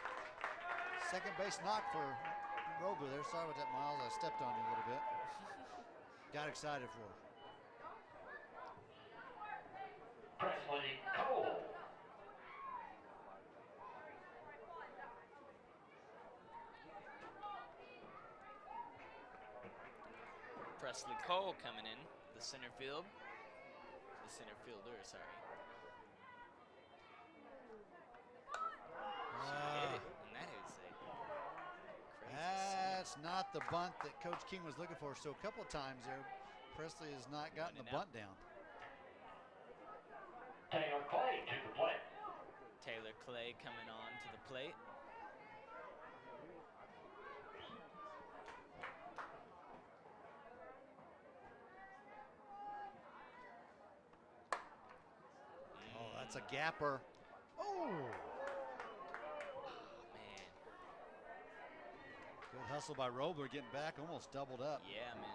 Second base knock for Robler there. Sorry about that, Miles. I stepped on you a little bit. Got excited for her. Presley Cole. Presley Cole coming in, the center field. The center fielder, sorry. She hit it, and that is a crazy That's not the bunt that Coach King was looking for. So a couple of times there, Presley has not gotten the bunt down. Taylor Clay to the plate. Taylor Clay coming on to the plate. Oh, that's a gapper. Oh! Man, Good hustle by Robler, getting back, almost doubled up. yeah, man.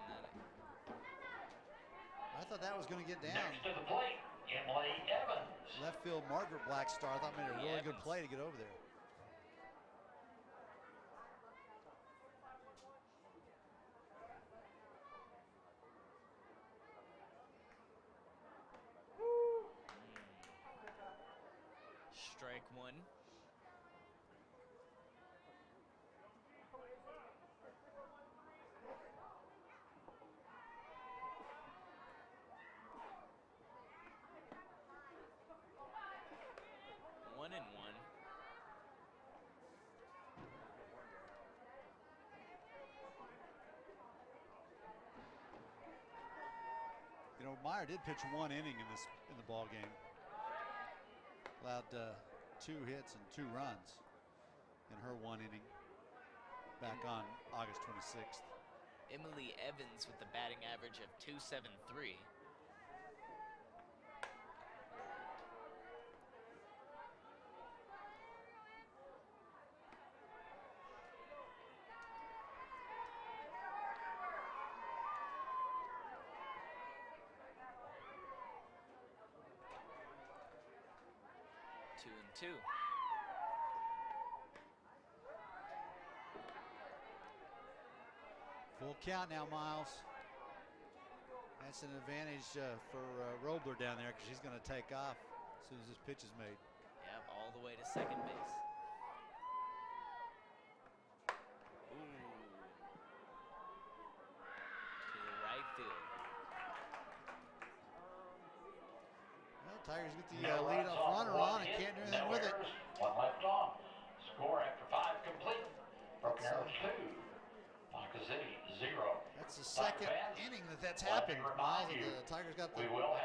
I thought that was going to get down. Next to the plate, Emily Evans. Left field, Margaret Blackstar. I thought made a really good Evans. play to get over there. strike one. One and one. You know, Meyer did pitch one inning in the ball game. Allowed 2 hits and 2 runs in her one inning back on August 26th. Emily Evans with the batting average of .273. Two and two. Full count now, Miles. That's an advantage for Robler down there because she's going to take off as soon as this pitch is made. Yep, all the way to second base. Ooh. To the right field. Well, Tigers get the leadoff runner on and can't do anything with it. One left on. Score after 5 complete. Broken Arrow 2. Ponca City 0. That's the second inning that's happened, Miles. The Tigers got the leadoff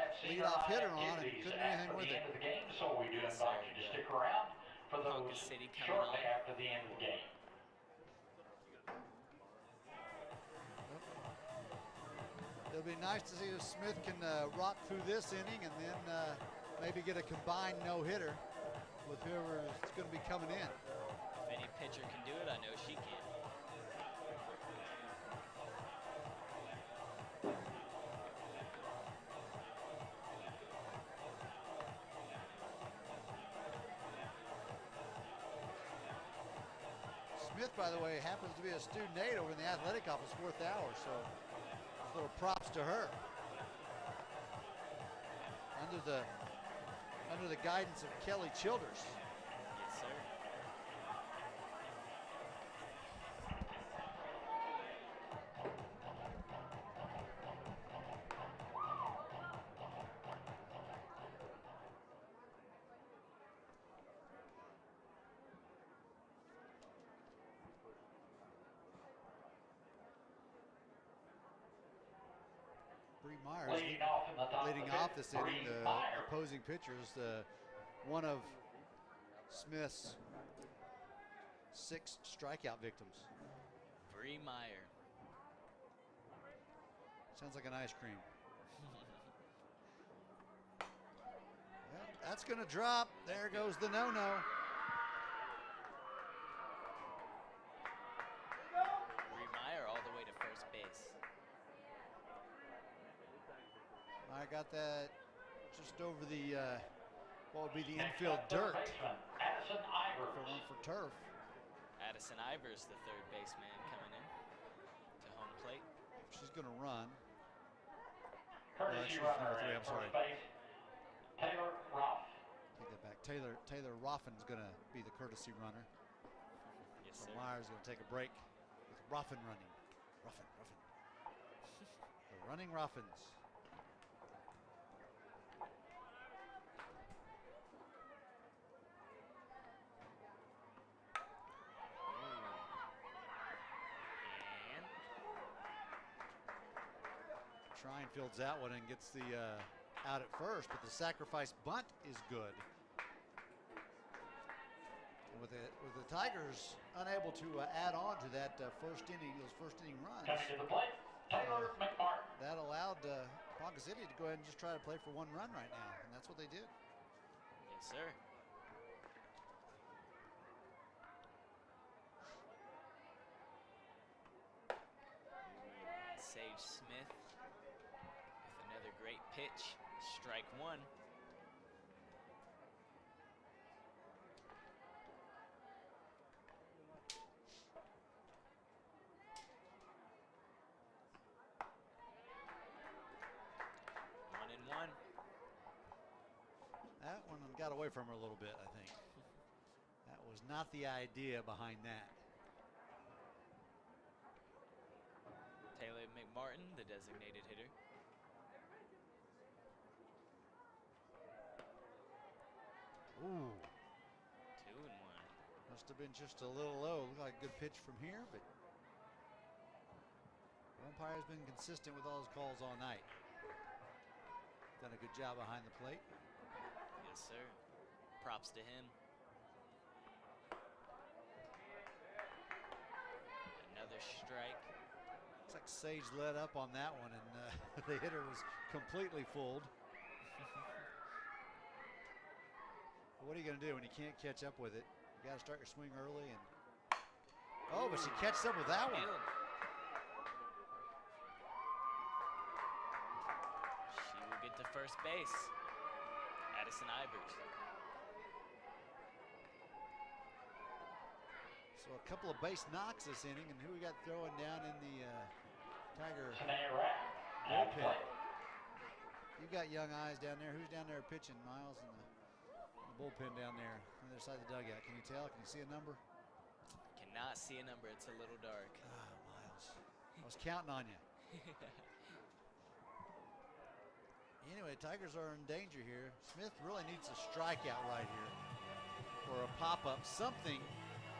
hitter on and couldn't do anything with it. The game, so we do invite you to stick around for those City shortly after the end of the game. It'll be nice to see if Smith can rock through this inning and then maybe get a combined no-hitter with whoever is going to be coming in. If any pitcher can do it, I know she can. Smith, by the way, happens to be a student aide over in the athletic office 4th hour, so little props to her. Under the guidance of Kelly Childers. Yes, sir. Bree Myers leading off this inning. The opposing pitchers, one of Smith's 6 strikeout victims. Bree Meyer. Sounds like an ice cream. Well, that's going to drop. There goes the no-no. Bree Meyer all the way to first base. I got that just over the, what would be the infield dirt. Addison Ivers. For one for turf. Addison Ivers, the third baseman, coming in to home plate. She's going to run. Courtesy runner at first base, Taylor Ruff. Take that back. Taylor Roffin's going to be the courtesy runner. Yes, so sir. Myers going to take a break with Ruffin running. Ruffin. The running Ruffins. Trine fields that one and gets the out at first, but the sacrifice bunt is good. And with the Tigers unable to add on to that those first inning runs, Coming to the plate, Taylor McMartin. that allowed Ponca City to go ahead and just try to play for 1 run right now, and that's what they did. Yes, sir. Sage Smith with another great pitch. Strike 1. One and one. That one got away from her a little bit, I think. not the idea behind that. Taylor McMartin, the designated hitter. Ooh. 2-1. Must have been just a little low. Looked like a good pitch from here, but the umpire has been consistent with all his calls all night. Done a good job behind the plate. Yes, sir. Props to him. Another strike. Looks like Sage let up on that one, and the hitter was completely fooled. What are you going to do when you can't catch up with it? You got to start your swing early, and oh, but she catches up with that one. She will get to first base. Addison Ivers. So a couple of base knocks this inning, and who we got throwing down in the Tiger bullpen? You got young eyes down there. Who's down there pitching, Miles, in the bullpen down there on the other side of the dugout? Can you tell? Can you see a number? Cannot see a number. It's a little dark. Ah, Miles. I was counting on you. Anyway, Tigers are in danger here. Smith really needs a strikeout right here, or a pop-up, something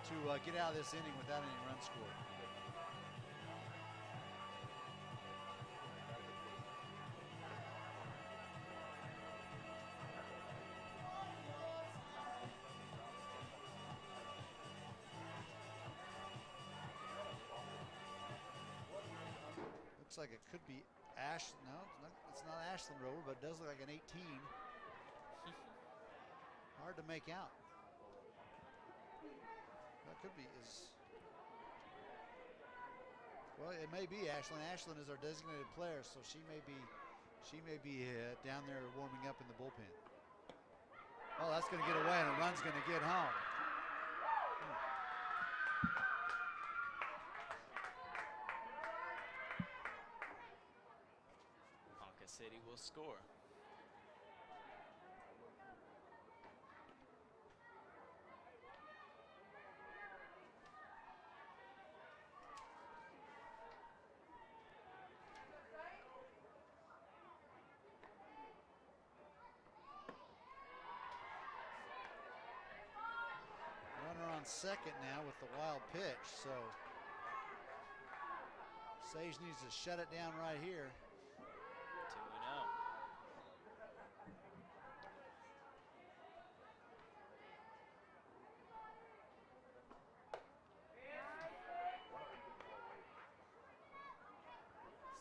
to get out of this inning without any runs scored. Looks like it could be no, it's not Ashland Rover, but it does look like an 18. Hard to make out. That could be well, it may be Ashland. Ashland is our designated player, so she may be down there warming up in the bullpen. Oh, that's going to get away, and a run's going to get home. Ponca City will score. Second now with the wild pitch, so Sage needs to shut it down right here. 2-0.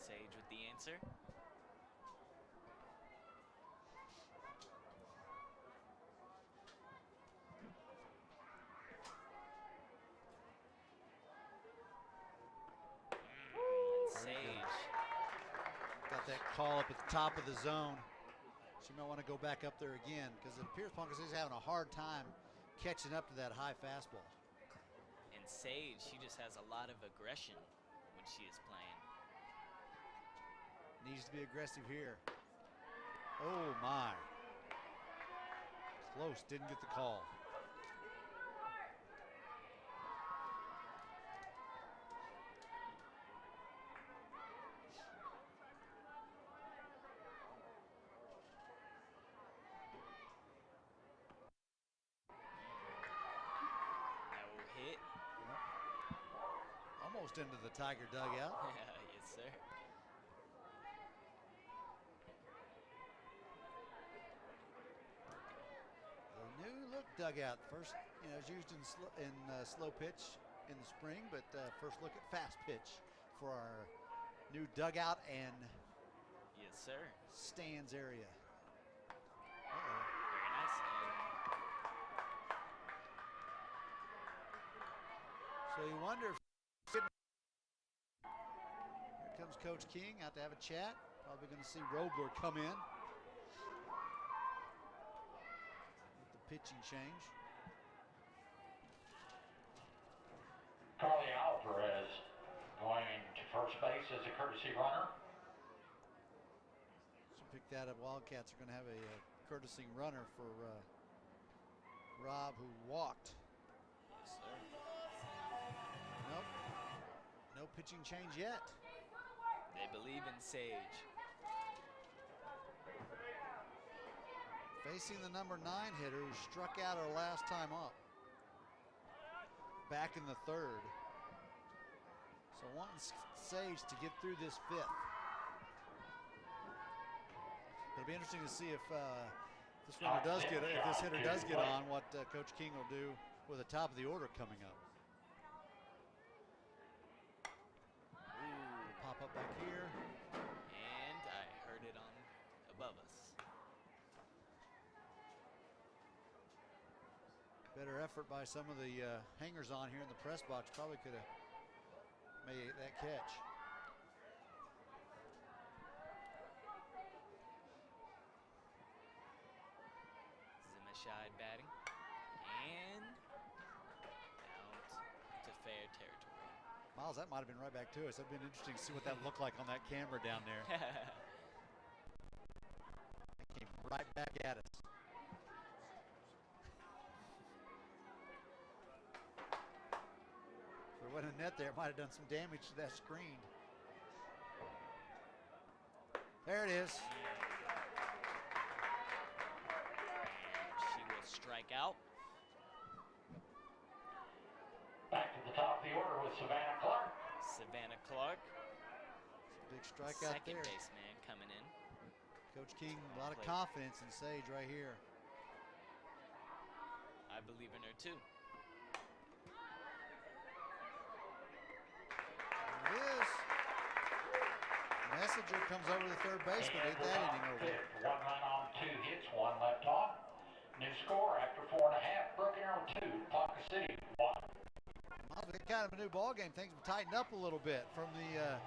Sage with the answer. That call up at the top of the zone. She might want to go back up there again because it appears Ponca is having a hard time catching up to that high fastball. And Sage, she just has a lot of aggression when she is playing. Needs to be aggressive here. Oh my. Close, didn't get the call. Almost into the Tiger dugout. Yes, sir. The new look dugout. First, it's used in slow pitch in the spring, but first look at fast pitch for our new dugout and yes, sir. Stands area. Very nice. So you wonder if here comes Coach King out to have a chat. Probably going to see Robler come in with the pitching change. Carly Alvarez going to first base as a courtesy runner. So pick that up. Wildcats are going to have a courtesy runner for Rob, who walked pitching change yet. They believe in Sage. Facing the number 9 hitter who struck out her last time up. Back in the 3rd. So wanting Sage to get through this 5th. It'll be interesting to see if this hitter does get on, what Coach King will do with the top of the order coming up. Ooh, pop up back here. And I heard it on above us. Better effort by some of the hangers on here in the press box. Probably could have made that catch. Zimashide batting. And out to fair territory. Miles, that might have been right back to us. That'd been interesting to see what that looked like on that camera down there. It came right back at us. If there wasn't a net there, it might have done some damage to that screen. There it is. She will strike out. Back to the top of the order with Savannah Clark. Savannah Clark. Big strikeout Second there. baseman coming in. Coach King, a lot of confidence in Sage right here. I believe in her too. There it is. Messenger comes over to the third baseman. Get that inning over. 1 run on 2 hits, 1 left on. New score after 4.5. Broken Arrow 2, Ponca City 1. Well, it's kind of a new ball game. Things have tightened up a little bit from the,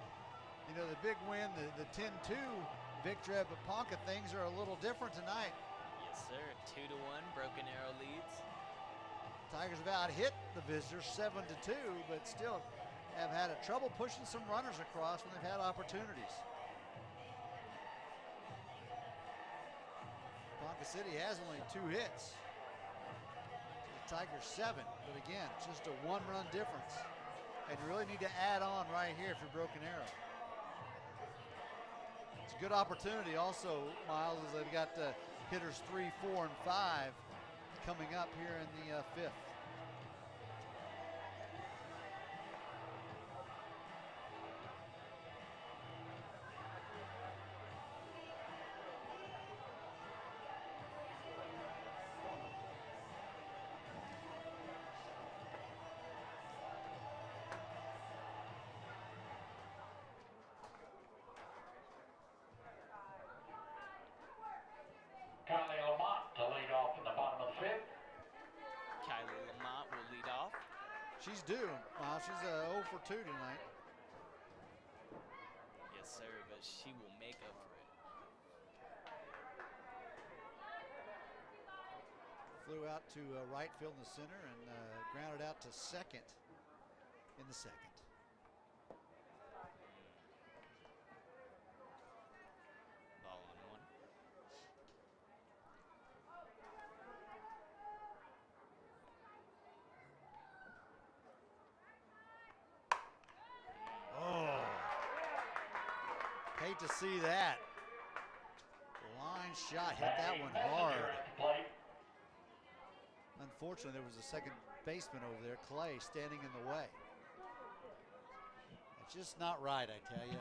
the big win, the 10-2 victory at Ponca. Things are a little different tonight. Yes, sir. 2-1. Broken Arrow leads. Tigers have out-hit the visitors 7-2, but still have had trouble pushing some runners across when they've had opportunities. Ponca City has only 2 hits. The Tigers 7, but again, it's just a 1-run difference. And you really need to add on right here if you're Broken Arrow. It's a good opportunity also, Miles, as they've got hitters 3, 4, and 5 coming up here in the 5th. Kylie Lamont to lead off in the bottom of the 5th. Kylie Lamont will lead off. She's due. She's 0 for 2 tonight. Yes, sir, but she will make up for it. Flew out to right field in the center and grounded out to second in the 2nd. Ball on 1. Oh, hate to see that. Line shot, hit that one hard. Unfortunately, there was a second baseman over there, Clay, standing in the way. It's just not right, I tell you.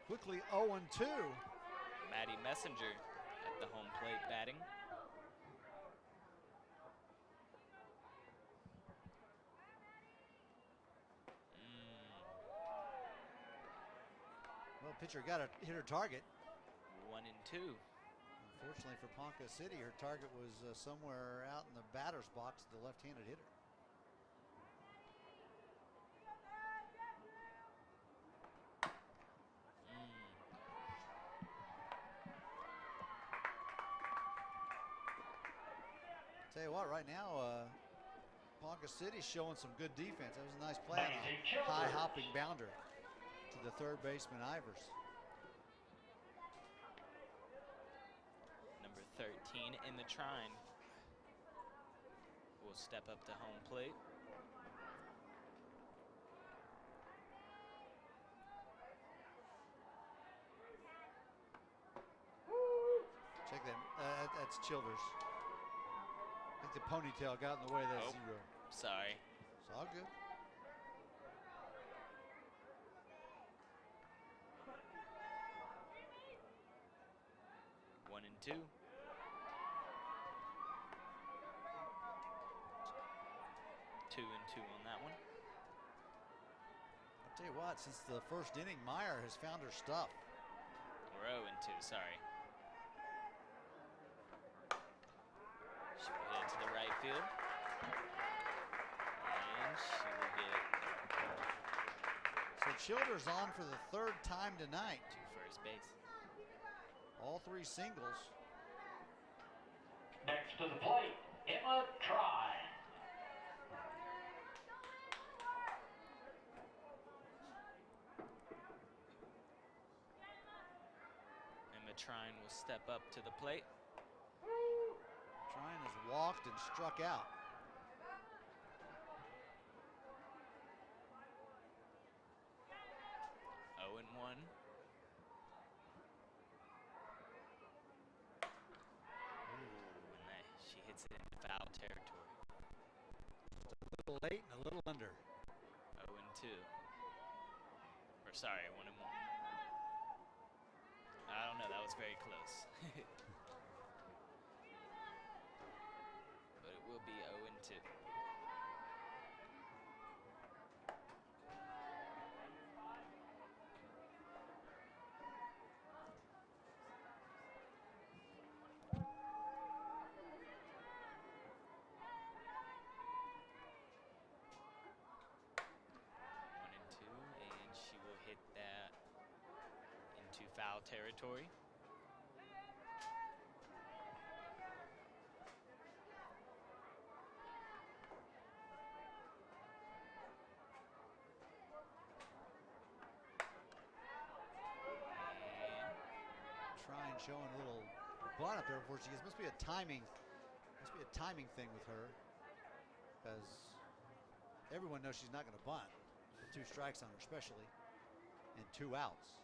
Quickly 0-2. Maddie Messenger at the home plate batting. Well, pitcher got to hit her target. 1 and 2. Unfortunately for Ponca City, her target was somewhere out in the batter's box, the left-handed hitter. Tell you what, right now, Ponca City's showing some good defense. That was a nice play on a high hopping bounder to the third baseman, Ivers. Number 13 in the trine will step up to home plate. Check that. That's Childers. I think the ponytail got in the way of that zero. Sorry. It's all good. One and two. 2 and 2 on that one. I'll tell you what, since the first inning, Meyer has found her stuff. We're 0 and 2, sorry. She will hit it to the right field. And she will get So Childers on for the third time tonight. to first base. All three singles. Next to the plate, Emma Try. Emma Trine will step up to the plate. Trine has walked and struck out. Oh and 1. She hits it into foul territory. A little late and a little under. 0 and 2. Or sorry, 1 and 1. I don't know, that was very close. But it will be 0 and 2. Foul territory. Trying showing a little bunt up there before she gets. Must be a timing thing with her, because everyone knows she's not going to bunt. With 2 strikes on her, especially, and 2 outs.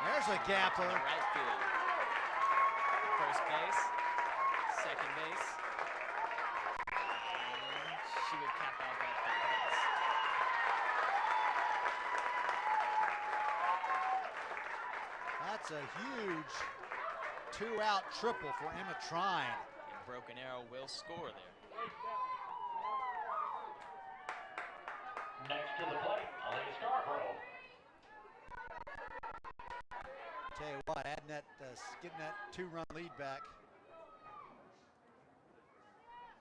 There's a gapper. Right field. First base, second base. And she would cap off at third base. That's a huge 2-out triple for Emma Trine. And Broken Arrow will score there. Next to the plate, Aaliyah Scarborough. Tell you what, adding that, getting that 2-run lead back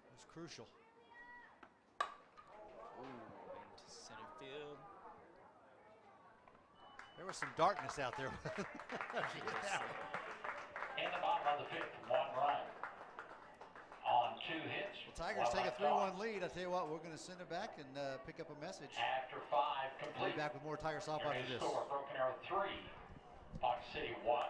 was crucial. Ooh, into center field. There was some darkness out there. In the bottom of the 5th, 1 run. On 2 hits. The Tigers take a 3-1 lead. I tell you what, we're going to send it back and pick up a message. After 5 complete. We'll be back with more Tiger softball after this. Score, Broken Arrow 3, Ponca City 1.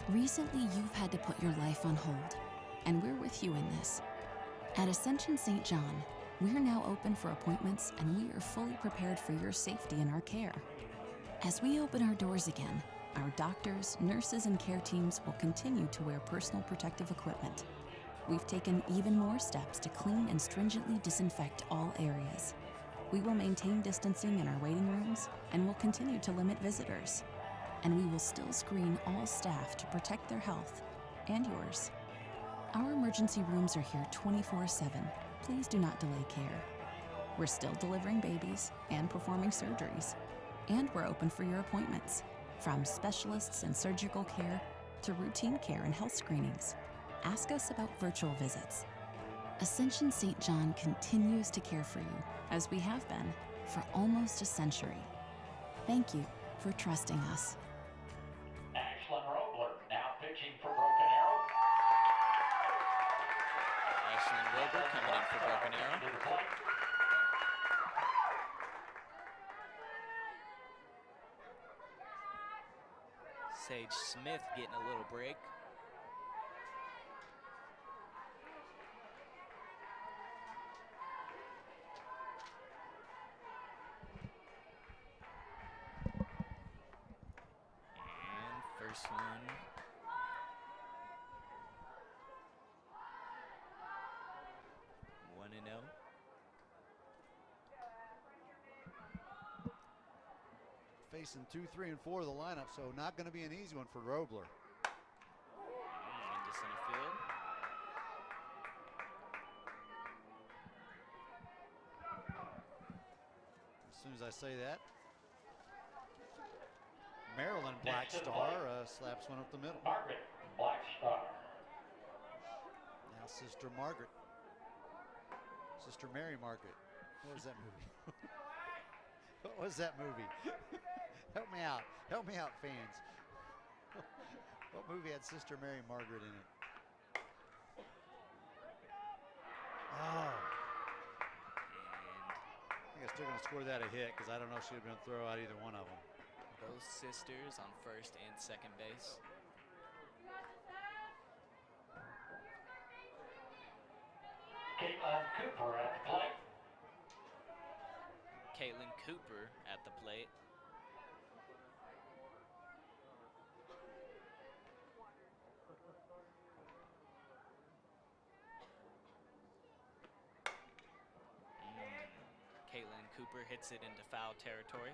Recently, you've had to put your life on hold, and we're with you in this. At Ascension St. John, we're now open for appointments, and we are fully prepared for your safety in our care. As we open our doors again, our doctors, nurses, and care teams will continue to wear personal protective equipment. We've taken even more steps to clean and stringently disinfect all areas. We will maintain distancing in our waiting rooms, and will continue to limit visitors. And we will still screen all staff to protect their health and yours. Our emergency rooms are here 24/7. Please do not delay care. We're still delivering babies and performing surgeries. And we're open for your appointments, from specialists and surgical care to routine care and health screenings. Ask us about virtual visits. Ascension St. John continues to care for you, as we have been for almost a century. Thank you for trusting us. Ashlyn Robler now pitching for Broken Arrow. Ashlyn Robler coming in for Broken Arrow. To the plate. Sage Smith getting a little break. And first one. 1-0. Facing 2, 3, and 4 of the lineup, so not going to be an easy one for Robler. Into center field. As soon as I say that, Maryland Black Star slaps one up the middle. Margaret Black Star. Now Sister Margaret. Sister Mary Margaret. What was that movie? What was that movie? Help me out. Help me out, fans. What movie had Sister Mary Margaret in it? Oh. I think I'm still going to score that a hit because I don't know if she would have been throw out either one of them. Both sisters on first and second base. Caitlin Cooper at the plate. Caitlin Cooper at the plate. Caitlin Cooper hits it into foul territory.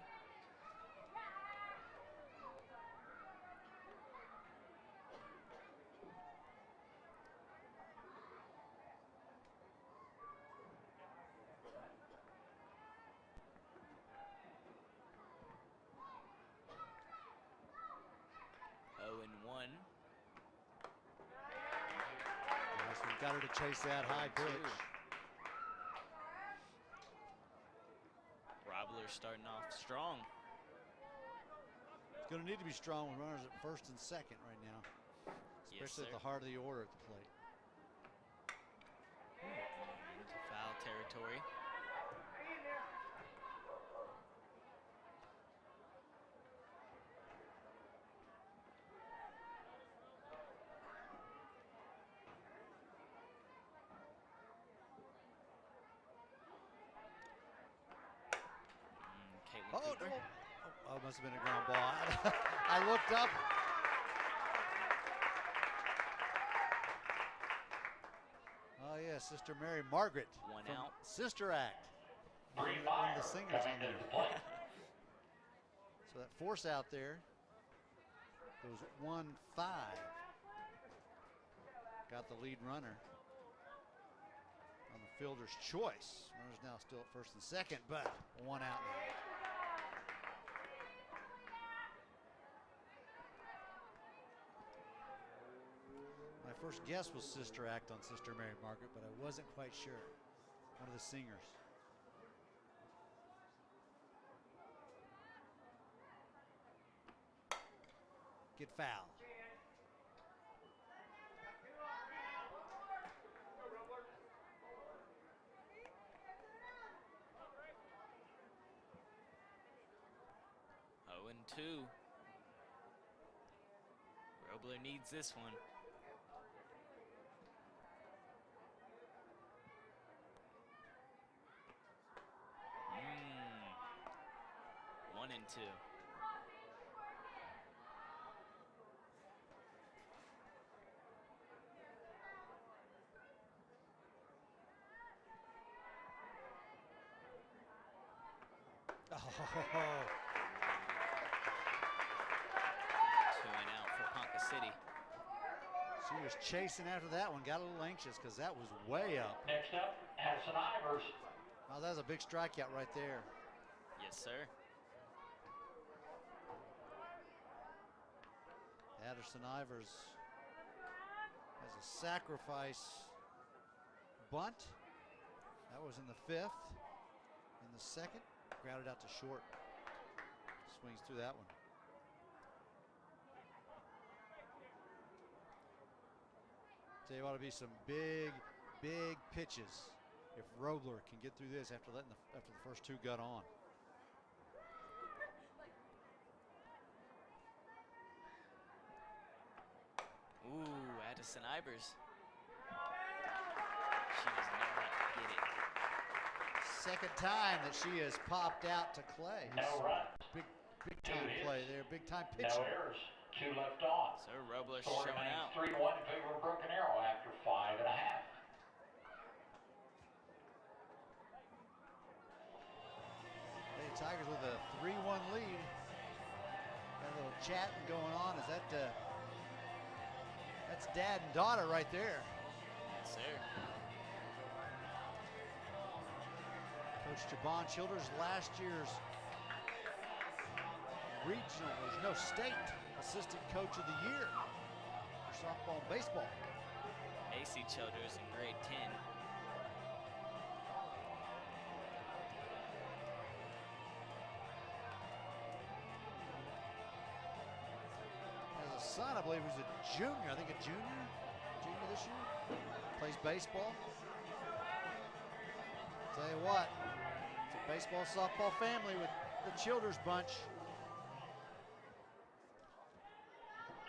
Got her to chase that high pitch. Robler starting off strong. It's going to need to be strong with runners at first and second right now, especially at the heart of the order at the plate. Into foul territory. Oh, no. Oh, must have been a ground ball. I looked up. Oh, yeah, Sister Mary Margaret. One from out. Sister Act. One of the singers on there. So that force out there goes 1-5. Got the lead runner on the fielder's choice. Runner's now still at first and second, but one out now. My first guess was Sister Act on Sister Mary Margaret, but I wasn't quite sure. One of the singers. Get foul. Oh, and 2. Robler needs this one. One and 2. Oh. 2 and out for Ponca City. She was chasing after that one, got a little anxious because that was way up. Next up, Addison Ivers. Oh, that was a big strikeout right there. Yes, sir. Addison Ivers has a sacrifice bunt. That was in the 5th. In the 2nd, grounded out to short. Swings through that one. Tell you what, it'll be some big pitches if Robler can get through this after the first 2 got on. Ooh, Addison Ivers. She does not get it. Second time that she has popped out to Clay. No run. Big time play there, big time pitch. No errors. 2 left on. So Robles Score showing remains out. 3-1 in favor of Broken Arrow after 5 1/2. Lady Tigers with a 3-1 lead. Got a little chatting going on. Is that that's dad and daughter right there. Yes, sir. Coach Jabon Childers, last year's regional, no, state assistant coach of the year for softball and baseball. AC Childers in grade 10. Has a son, I believe, who's a junior. I think a junior this year. Plays baseball. Tell you what, it's a baseball softball family with the Childers bunch.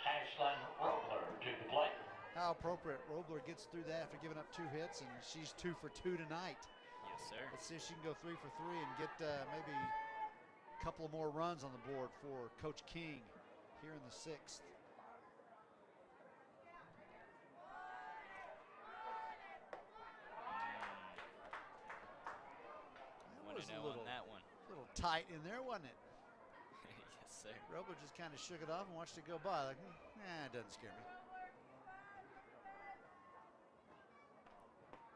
Ashlyn Robler to the plate. How appropriate. Robler gets through that after giving up 2 hits, and she's 2 for 2 tonight. Yes, sir. Let's see if she can go 3 for 3 and get maybe a couple of more runs on the board for Coach King here in the 6th. That was a little tight in there, wasn't it? Yes, sir. Robler just kind of shook it off and watched it go by like, it doesn't scare me.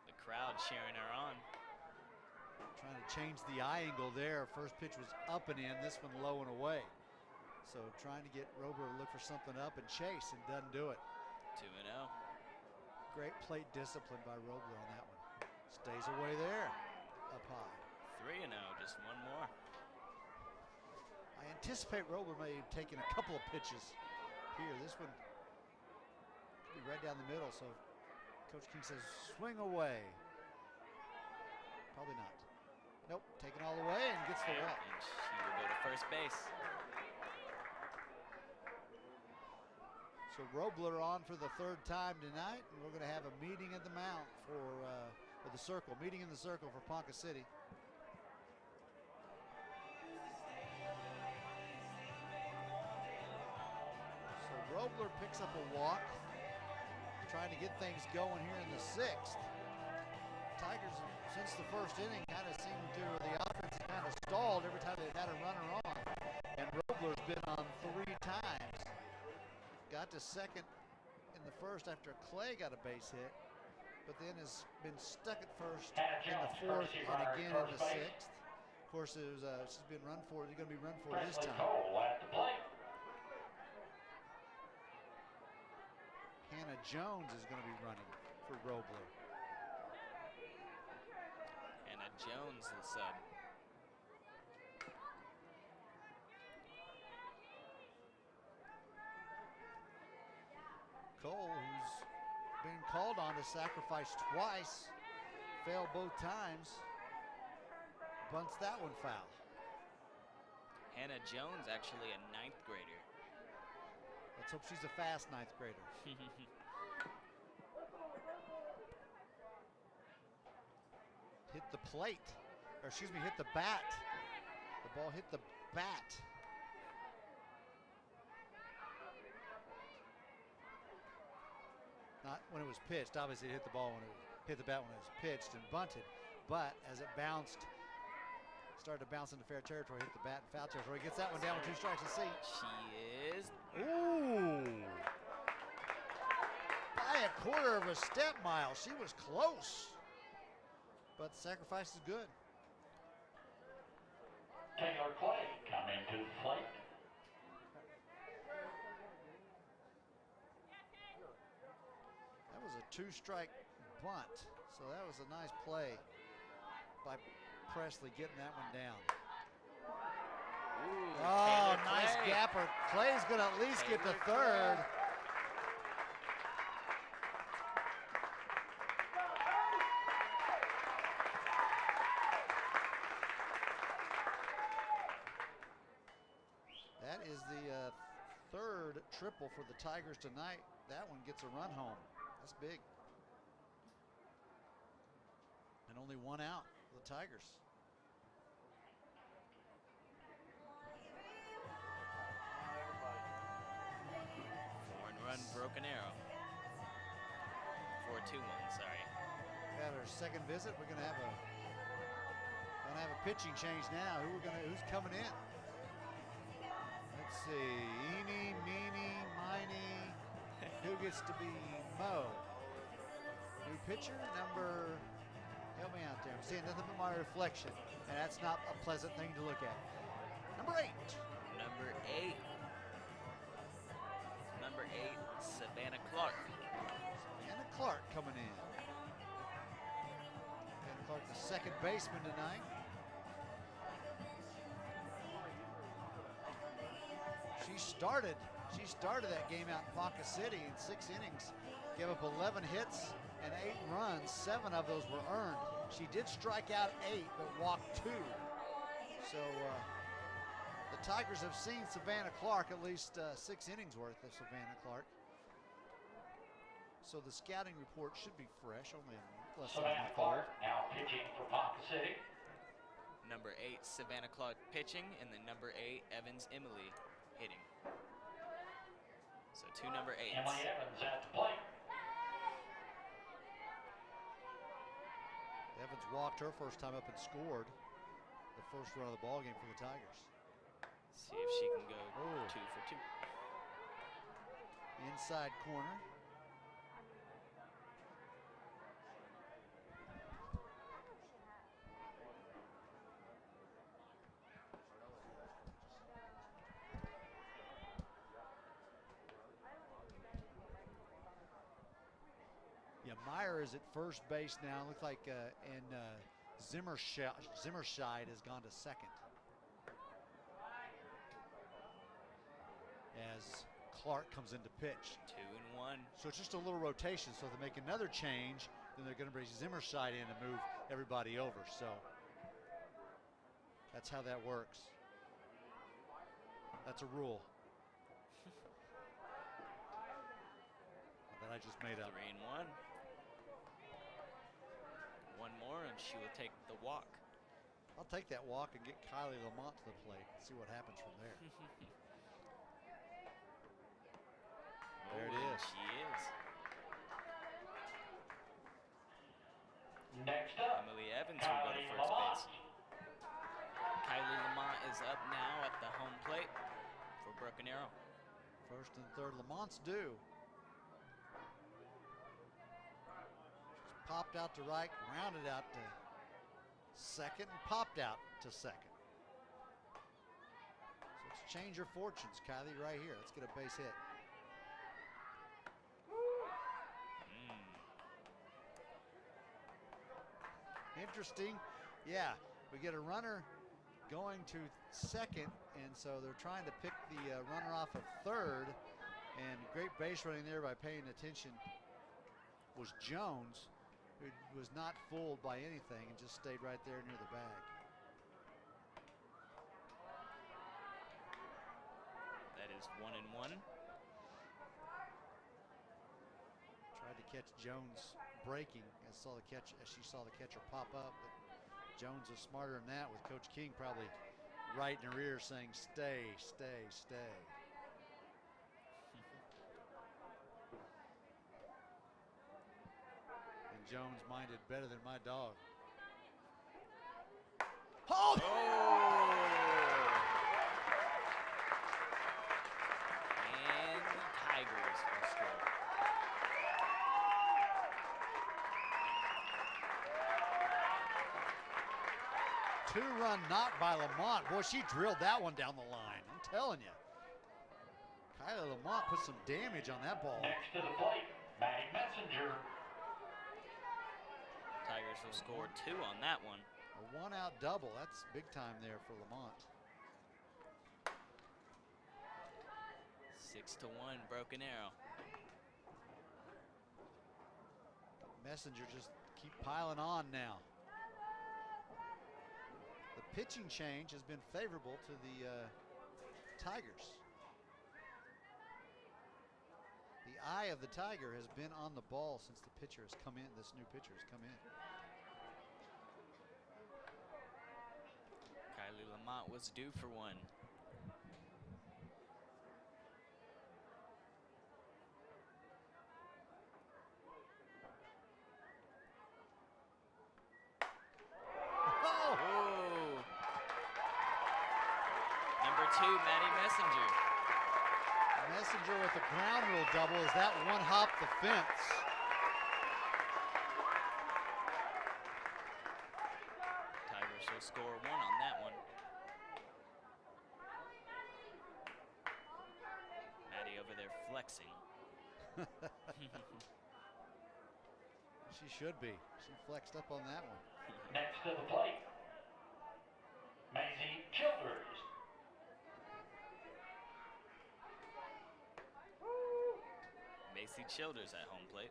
The crowd cheering her on. Trying to change the eye angle there. First pitch was up and in, this one low and away. So trying to get Robler to look for something up and chase, and doesn't do it. 2-0. Great plate discipline by Robler on that one. Stays away there, up high. 3-0, just one more. I anticipate Robler may have taken a couple of pitches here. This one could be right down the middle, so Coach King says swing away. Probably not. Nope, taken all the way and gets the walk. And she will go to first base. So Robler on for the 3rd time tonight, and we're going to have a meeting at the mound for the circle. Meeting in the circle for Ponca City. So Robler picks up a walk, trying to get things going here in the 6th. Tigers, since the first inning, kind of seemed to, the offense kind of stalled every time they've had a runner on. And Robler's been on 3 times. Got to second in the 1st after Clay got a base hit, but then has been stuck at first in the 4th and again in the 6th. Of course, it was, she's been run for. It's going to be run for this time. Hannah Jones is going to be running for Robler. Hannah Jones, the sub. Cole, who's been called on to sacrifice twice, failed both times, bunts that one foul. Hannah Jones, actually a 9th grader. Let's hope she's a fast 9th grader. Hit the plate, or excuse me, hit the bat. The ball hit the bat. Not when it was pitched. Obviously, it hit the ball when it hit the bat when it was pitched and bunted. But as it bounced, started to bounce into fair territory, hit the bat in foul territory. Gets that one down with 2 strikes and C. She is. Ooh! By a 1/4 of a step, Miles. She was close. But the sacrifice is good. Taylor Clay coming to the plate. That was a 2-strike bunt, so that was a nice play by Presley getting that one down. Ooh, oh, Taylor nice Clay. gapper. Clay's going to at least get to Taylor third. Clay. That is the third triple for the Tigers tonight. That one gets a run home. That's big. And only one out for the Tigers. Run, Broken Arrow. 4-2-1, sorry. Got our second visit. We're gonna have a pitching change now. Who's coming in? Let's see. Eeny, meeny, miny. Who gets to be Mo? New pitcher, number, help me out there. I'm seeing nothing but my reflection, and that's not a pleasant thing to look at. Number 8. Number 8. Number 8, Savannah Clark. Savannah Clark coming in. Savannah Clark, the second baseman tonight. She started that game out in Ponca City in 6 innings. Gave up 11 hits and 8 runs. 7 of those were earned. She did strike out 8, but walked 2. So the Tigers have seen Savannah Clark, at least 6 innings worth of Savannah Clark. So the scouting report should be fresh, only less than a Savannah month Clark old. now pitching for Ponca City. Number 8, Savannah Clark pitching, and then number 8, Evans Emily hitting. So 2 number 8s. Emily Evans at the plate. Evans walked her first time up and scored the first run of the ball game for the Tigers. See if she can go Oh. 2 for 2. Inside corner. Yeah, Meyer is at first base now. Looks like Zimmerscheid has gone to second. As Clark comes in to pitch. 2 and 1. So it's just a little rotation. So if they make another change, then they're going to bring Zimmerscheid in to move everybody over. So that's how that works. That's a rule that I just made up. 3 and 1. One more and she will take the walk. I'll take that walk and get Kylie Lamont to the plate and see what happens from there. There it is. She is. Next up, Emily Evans will go to Kylie first Lamont. base. Kylie Lamont is up now at the home plate for Broken Arrow. First and third, Lamont's due. She's popped out to right, rounded out to second, and popped out to second. So let's change your fortunes, Kylie, right here. Let's get a base hit. Interesting. Yeah, we get a runner going to second, and so they're trying to pick the runner off of third, and great base running there by paying attention was Jones, who was not fooled by anything and just stayed right there near the bag. That is 1 and 1. Tried to catch Jones breaking as she saw the catcher pop up, but Jones is smarter than that, with Coach King probably right in her ear saying, stay, stay, stay. And Jones minded better than my dog. Oh! And the Tigers will score. Two-run knock by Lamont. Boy, she drilled that one down the line. I'm telling you. Kylie Lamont put some damage on that ball. Next to the plate, Maddie Messenger. Tigers will score 2 on that one. A 1-out double. That's big time there for Lamont. 6-1, Broken Arrow. Messenger just keep piling on now. The pitching change has been favorable to the Tigers. The eye of the Tiger has been on the ball since the pitcher has come in. This new pitcher has come in. Kylie Lamont was due for one. Maddie Messenger. Messenger with a ground rule double as that one hopped the fence. Tigers will score 1 on that one. Maddie over there flexing. She should be. She flexed up on that one. Next to the plate, Maisie Childers. Macy Childers at home plate.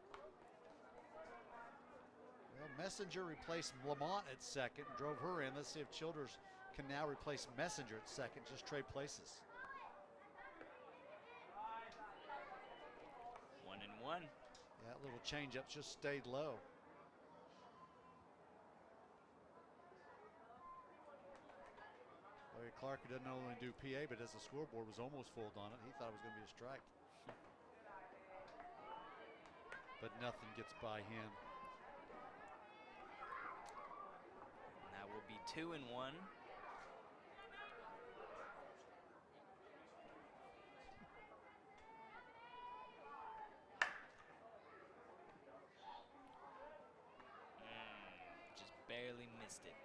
Well, Messenger replaced Lamont at second, drove her in. Let's see if Childers can now replace Messenger at second, just trade places. 1-1. That little changeup just stayed low. Larry Clark, who doesn't only do PA, but as the scoreboard was almost fooled on it, he thought it was going to be a strike. But nothing gets by him. And that will be 2-1. Just barely missed it.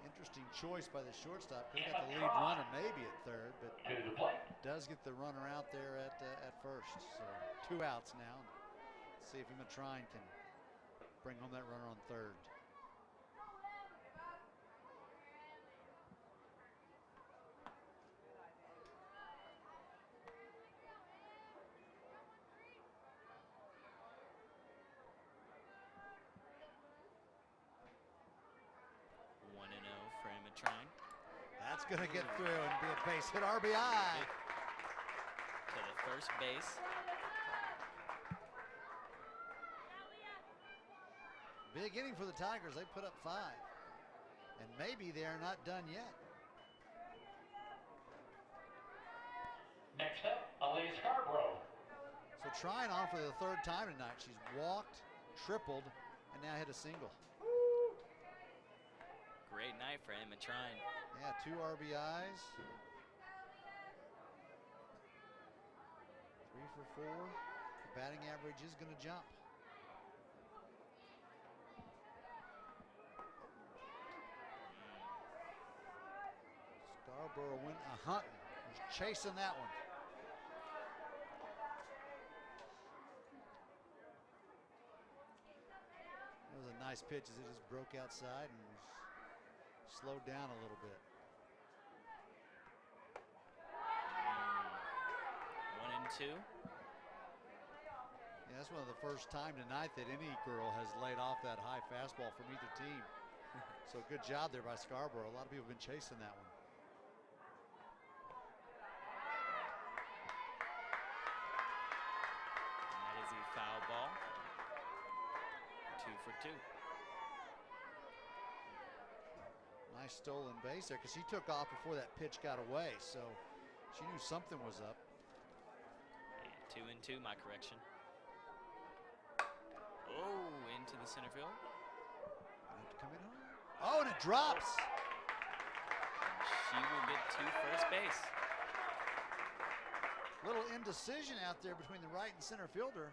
Interesting choice by the shortstop. Could have got the lead runner maybe at third, but does get the runner out there at first. So 2 outs now. Let's see if Trine can bring home that runner on third. Trine. That's going to get through and be a base hit RBI. To the first base. Big inning for the Tigers. They put up 5. And maybe they are not done yet. Next up, Aaliyah Scarborough. So Trine on for the 3rd time tonight. She's walked, tripled, and now hit a single. Great night for Emma Trine. Yeah, 2 RBIs. 3 for 4. The batting average is going to jump. Scarborough went a hunting. Was chasing that one. That was a nice pitch as it just broke outside and was slowed down a little bit. 1-2. Yeah, that's one of the first time tonight that any girl has laid off that high fastball from either team. So good job there by Scarborough. A lot of people have been chasing that one. And that is a foul ball. 2 for 2. Nice stolen base there because he took off before that pitch got away, so she knew something was up. And 2-2, my correction. Oh, into the center field. Have to come in home. Oh, and it drops. And she will get to first base. Little indecision out there between the right and center fielder.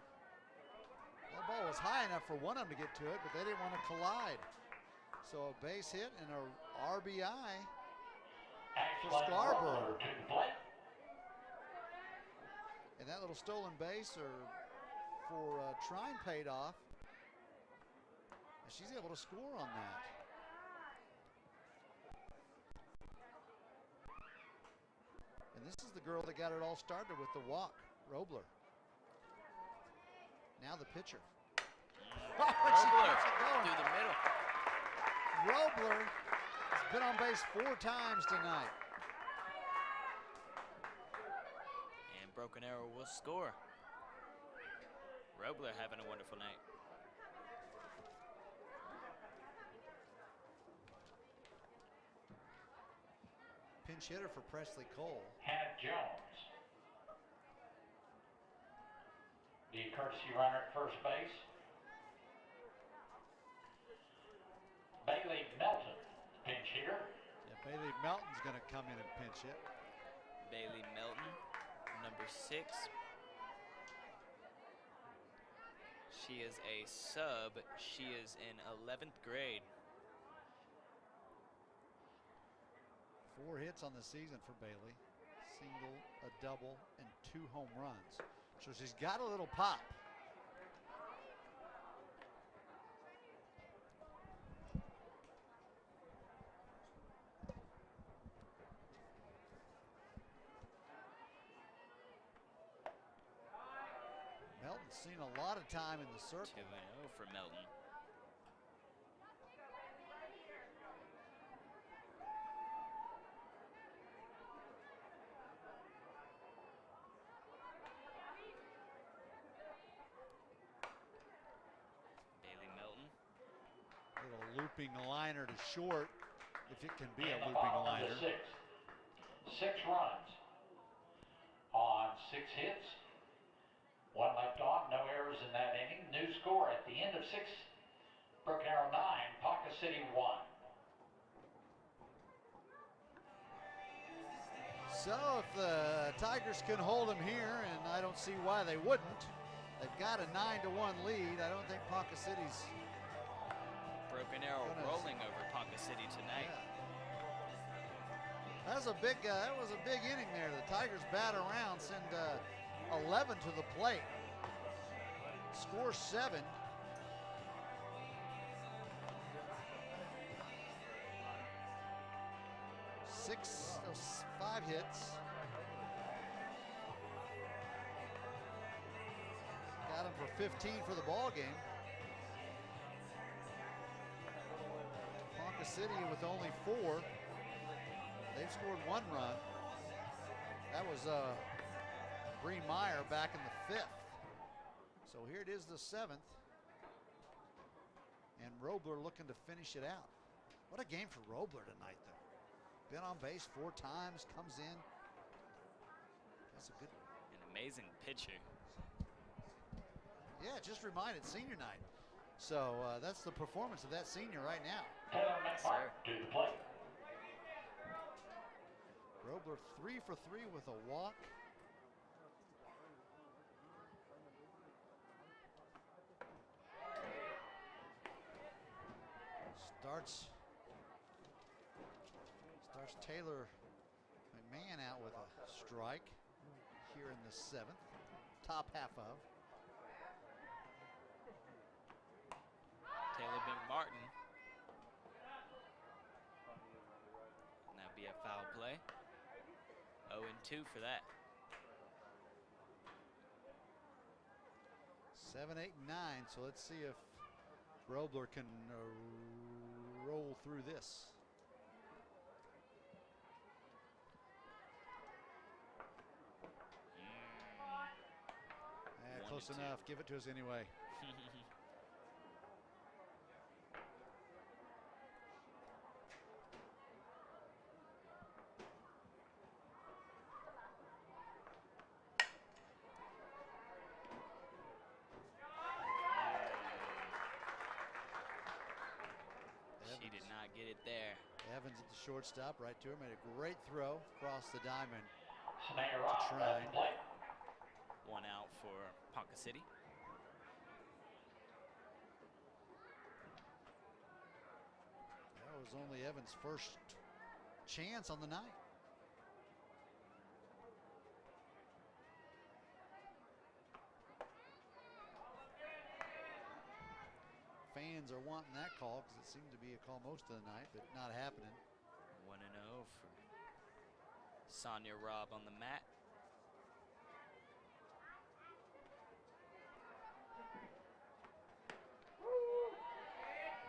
That ball was high enough for one of them to get to it, but they didn't want to collide. So a base hit and a RBI for Scarborough. And that little stolen base for Trine paid off. And she's able to score on that. And this is the girl that got it all started with the walk, Robler. Now the pitcher. Robler through the middle. Robler has been on base 4 times tonight. And Broken Arrow will score. Robler having a wonderful night. Pinch hitter for Presley Cole. Hannah Jones. The courtesy runner at first base. Bailey Melton, pinch hitter. Yeah, Bailey Melton's going to come in and pinch hit. Bailey Melton, number 6. She is a sub. She is in 11th grade. 4 hits on the season for Bailey. Single, a double, and 2 home runs. So she's got a little pop. Melton's seen a lot of time in the circle. 2-0 for Melton. Bailey Melton. Little looping liner to short, if it can be a In the looping bottom of liner. the 6th. 6 runs on 6 hits. 1 left on, no errors in that inning. New score at the end of 6, Broken Arrow 9, Ponca City 1. So if the Tigers can hold them here, and I don't see why they wouldn't, they've got a 9-1 lead. I don't think Ponca City's Broken Arrow rolling over Ponca City tonight. Yeah. That was a big inning there. The Tigers bat around, send 11 to the plate. Score 7. Five hits. Got him for 15 for the ball game. Ponca City with only 4. They've scored 1 run. That was Bree Meyer back in the 5th. So here it is, the 7th. And Robler looking to finish it out. What a game for Robler tonight, though. Been on base 4 times, comes in. That's a good one. An amazing pitcher. Yeah, just reminded senior night. So that's the performance of that senior right now. Taylor McMartin to the plate. Robler 3 for 3 with a walk. Starts Taylor McMahon out with a strike here in the 7th, top half of. Taylor McMartin. And that'd be a foul play. 0-2 for that. 7, 8, 9. So let's see if Robler can roll through this. Close enough. Give it to us anyway. She did not get it there. Evans at the shortstop, right to her, made a great throw across the diamond Samantha to Trine. 1 out for Ponca City. That was only Evans' first chance on the night. fans are wanting that call because it seemed to be a call most of the night, but not happening. 1-0 for Sonia Robb on the mat.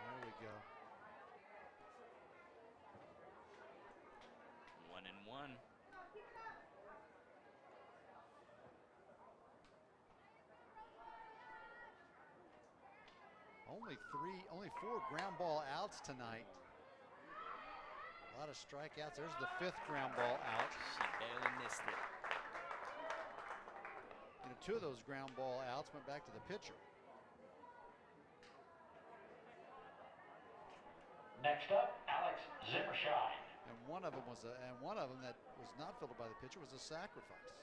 There we go. 1-1. Only 4 ground ball outs tonight. A lot of strikeouts. There's the 5th ground ball out. She barely missed it. 2 of those ground ball outs went back to the pitcher. Next up, Alex Zimmershine. And one of them that was not fielded by the pitcher was a sacrifice.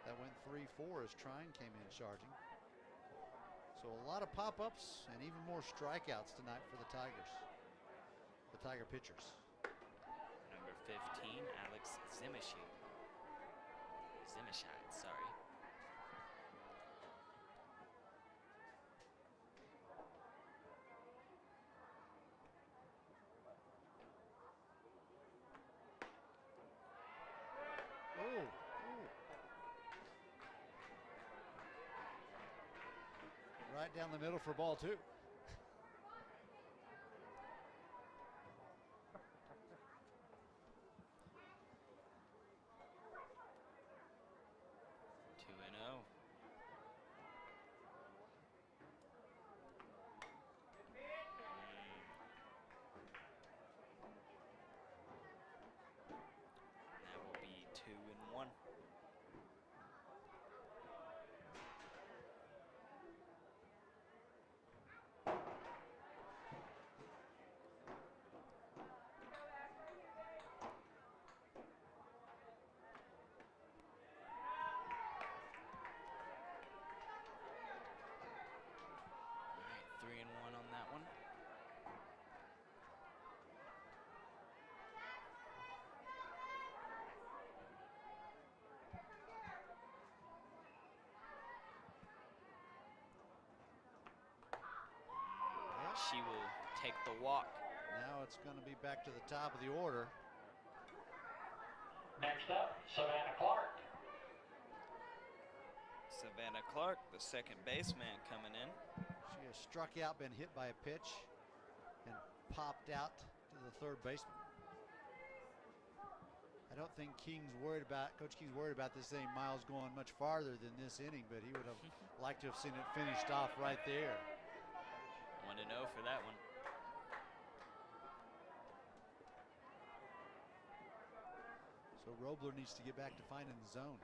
That went 3-4 as Trine came in charging. So a lot of pop-ups and even more strikeouts tonight for the Tigers. The Tiger pitchers. Number 15, Alex Zimmershine, sorry. Oh. Right down the middle for ball 2. 2-0. That will be 2-1. All right, 3-1 on that one. She will take the walk. Now it's going to be back to the top of the order. Next up, Savannah Clark. Savannah Clark, the second baseman, coming in. She has struck out, been hit by a pitch, and popped out to the third baseman. I don't think Coach King's worried about this thing, Miles, going much farther than this inning, but he would have liked to have seen it finished off right there. 1-0 for that one. So Robler needs to get back to finding the zone.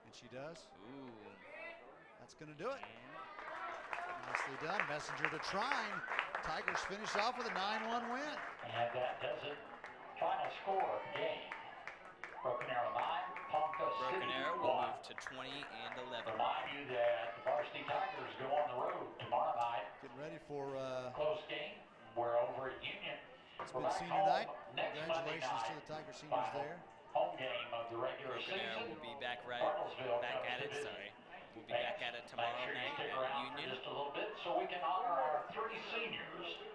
And she does. Ooh. That's going to do it. And Nicely done. Messenger to Trine. Tigers finish off with a 9-1 win. And that does it. Final score of the game. Broken Arrow 9, Ponca City Broken Arrow will 1. move to 20 and 11. Remind you that the varsity Tigers go on the road tomorrow night. Getting ready for Close game. We're over at Union. it's We're been back senior home night. next Monday Congratulations to night. the Tiger seniors Final there. home game of the regular Broken Arrow season. will be back at Cardinalsville it, comes to sorry. We'll be visit. back at it tomorrow Make sure you night stick at around for Union. just a little bit so we can honor our 3 seniors.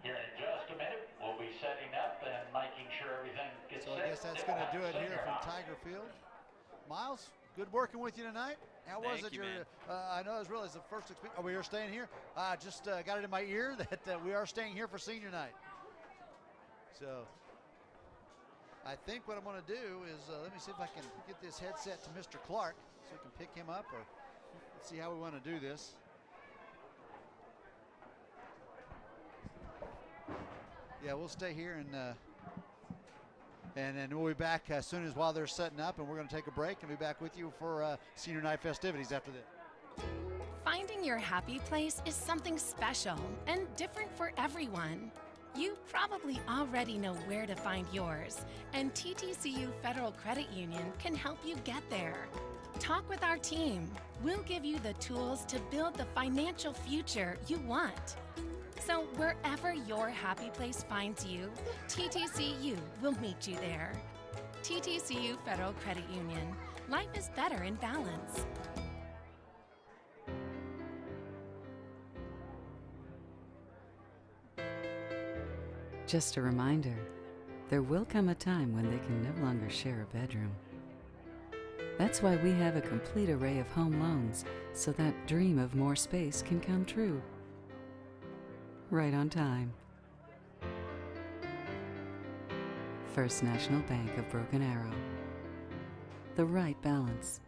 Here in just a minute, we'll be setting up and making sure everything gets So set. I guess that's Then going to we'll do have it here senior from night. Tiger Field. Miles, good working with you tonight. How was Thank it? you, man. I know it was really the first experience. Oh, we are staying here? I just got it in my ear that we are staying here for senior night. So I think what I'm going to do is let me see if I can get this headset to Mr. Clark so we can pick him up, or let's see how we want to do this. Yeah, we'll stay here and then we'll be back as soon as while they're setting up, and we're going to take a break and be back with you for senior night festivities after this. Finding your happy place is something special and different for everyone. You probably already know where to find yours, and TTCU Federal Credit Union can help you get there. Talk with our team. We'll give you the tools to build the financial future you want. So wherever your happy place finds you, TTCU will meet you there. TTCU Federal Credit Union. Life is better in balance. Just a reminder, there will come a time when they can no longer share a bedroom. That's why we have a complete array of home loans, so that dream of more space can come true. Right on time. First National Bank of Broken Arrow. The right balance.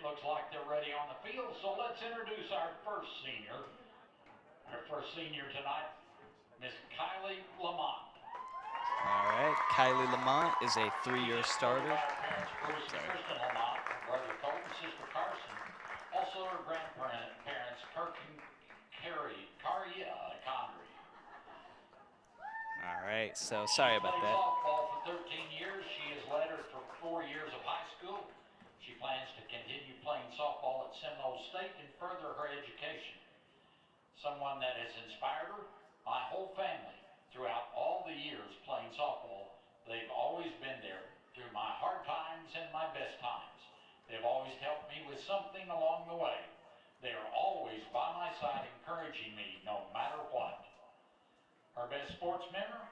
looks like they're ready on the field, so let's introduce our first senior. Our first senior tonight, Miss Kylie Lamont. All right, Kylie Lamont is a 3-year starter. Parents Bruce and Kristen Lamont, her brother Colton, sister Carson. Also her grandparents Kirk and Carrie Condry. All right, so sorry about Played that. softball for 13 years. She has led her for 4 years of high school. She plans to continue playing softball at Seminole State and further her education. Someone that has inspired her, my whole family, throughout all the years playing softball. They've always been there through my hard times and my best times. They've always helped me with something along the way. They are always by my side encouraging me no matter what. Her best sports memory?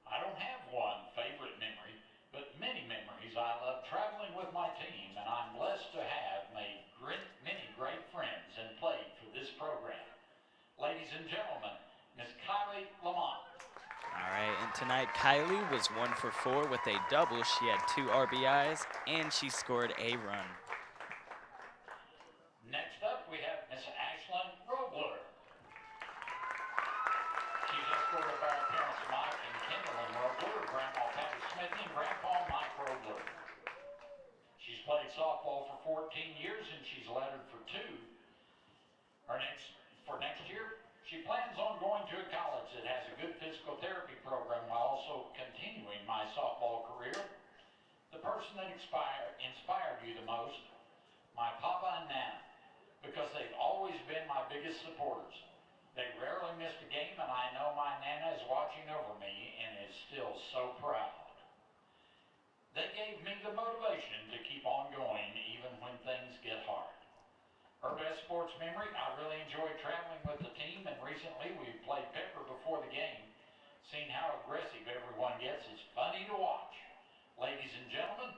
I don't have one favorite memory, but many memories. I love traveling with my team, and I'm blessed to have made many great friends and played for this program. Ladies and gentlemen, Miss Kylie Lamont. All right, and tonight Kylie was 1 for 4 with a double. She had 2 RBIs, and she scored a run. Next up, we have Miss Ashlyn Robler. She's escorted by her parents Mike and Kendall Robler, Grandma Patty Smith, and Grandpa Mike Robler. She's played softball for 14 years, and she's lettered for 2. For next year, she plans on going to a college that has a good physical therapy program while also continuing my softball career. The person that inspired you the most, my papa and nana, because they've always been my biggest supporters. They rarely missed a game, and I know my nana is watching over me and is still so proud. They gave me the motivation to keep on going even when things get hard. Her best sports memory, I really enjoy traveling with the team, and recently we played pepper before the game. Seeing how aggressive everyone gets is funny to watch. Ladies and gentlemen,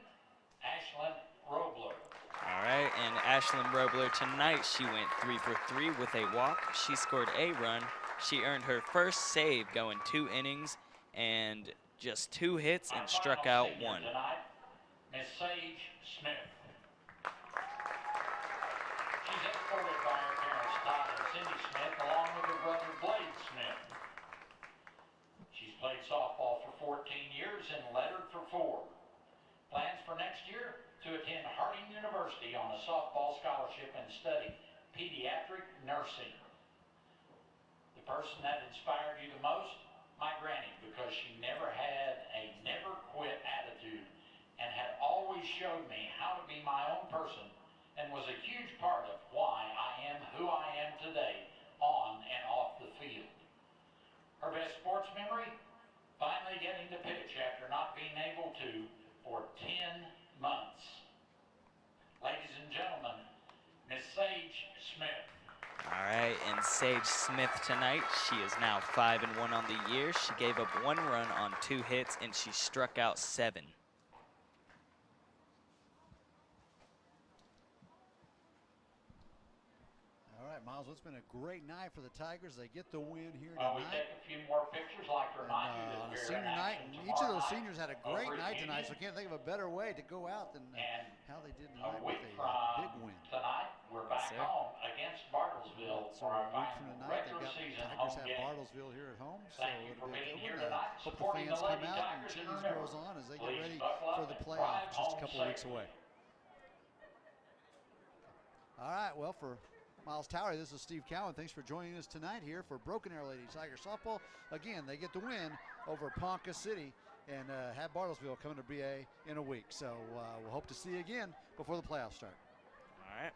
Ashlyn Robler. All right, and Ashlyn Robler tonight, she went 3 for 3 with a walk. She scored a run. She earned her first save going 2 innings and just 2 hits and struck out 1. Tonight, Miss Sage Smith. She's escorted by her parents Todd and Cindy Smith along with her brother Blade Smith. She's played softball for 14 years and lettered for 4. Plans for next year? To attend Harding University on a softball scholarship and study pediatric nursing. The person that inspired you the most? My granny, because she never had a never quit attitude and had always showed me how to be my own person and was a huge part of why I am who I am today on and off the field. Her best sports memory? Finally getting to pitch after not being able to for 10 months. Ladies and gentlemen, Miss Sage Smith. All right, and Sage Smith tonight, she is now 5-1 on the year. She gave up 1 run on 2 hits, and she struck out 7. All right, Miles, it's been a great night for the Tigers. They get the win here Well, we tonight. take a few more pictures like to remind you that On a we're senior in night, action and each of those tomorrow seniors had a night great over night at tonight, so I Union. can't think of a better way to go out than And how they did a tonight with week a from big win. tonight, we're back Sir. home against Bartlesville So for a our week from final tonight, regular they've got season Tigers home have game. Bartlesville here at home, so Thank you it'll for be a being good here one. tonight, Hope the supporting fans the come Lady out and Tigers, and cheese remember, goes on as they get please ready buckle for up the and playoffs drive just a home couple of weeks safely. away. All right, well, for Miles Towery, this is Steve Cowan. Thanks for joining us tonight here for Broken Arrow Lady Tiger Softball. Again, they get the win over Ponca City and have Bartlesville coming to BA in a week. So we'll hope to see you again before the playoffs start. All right.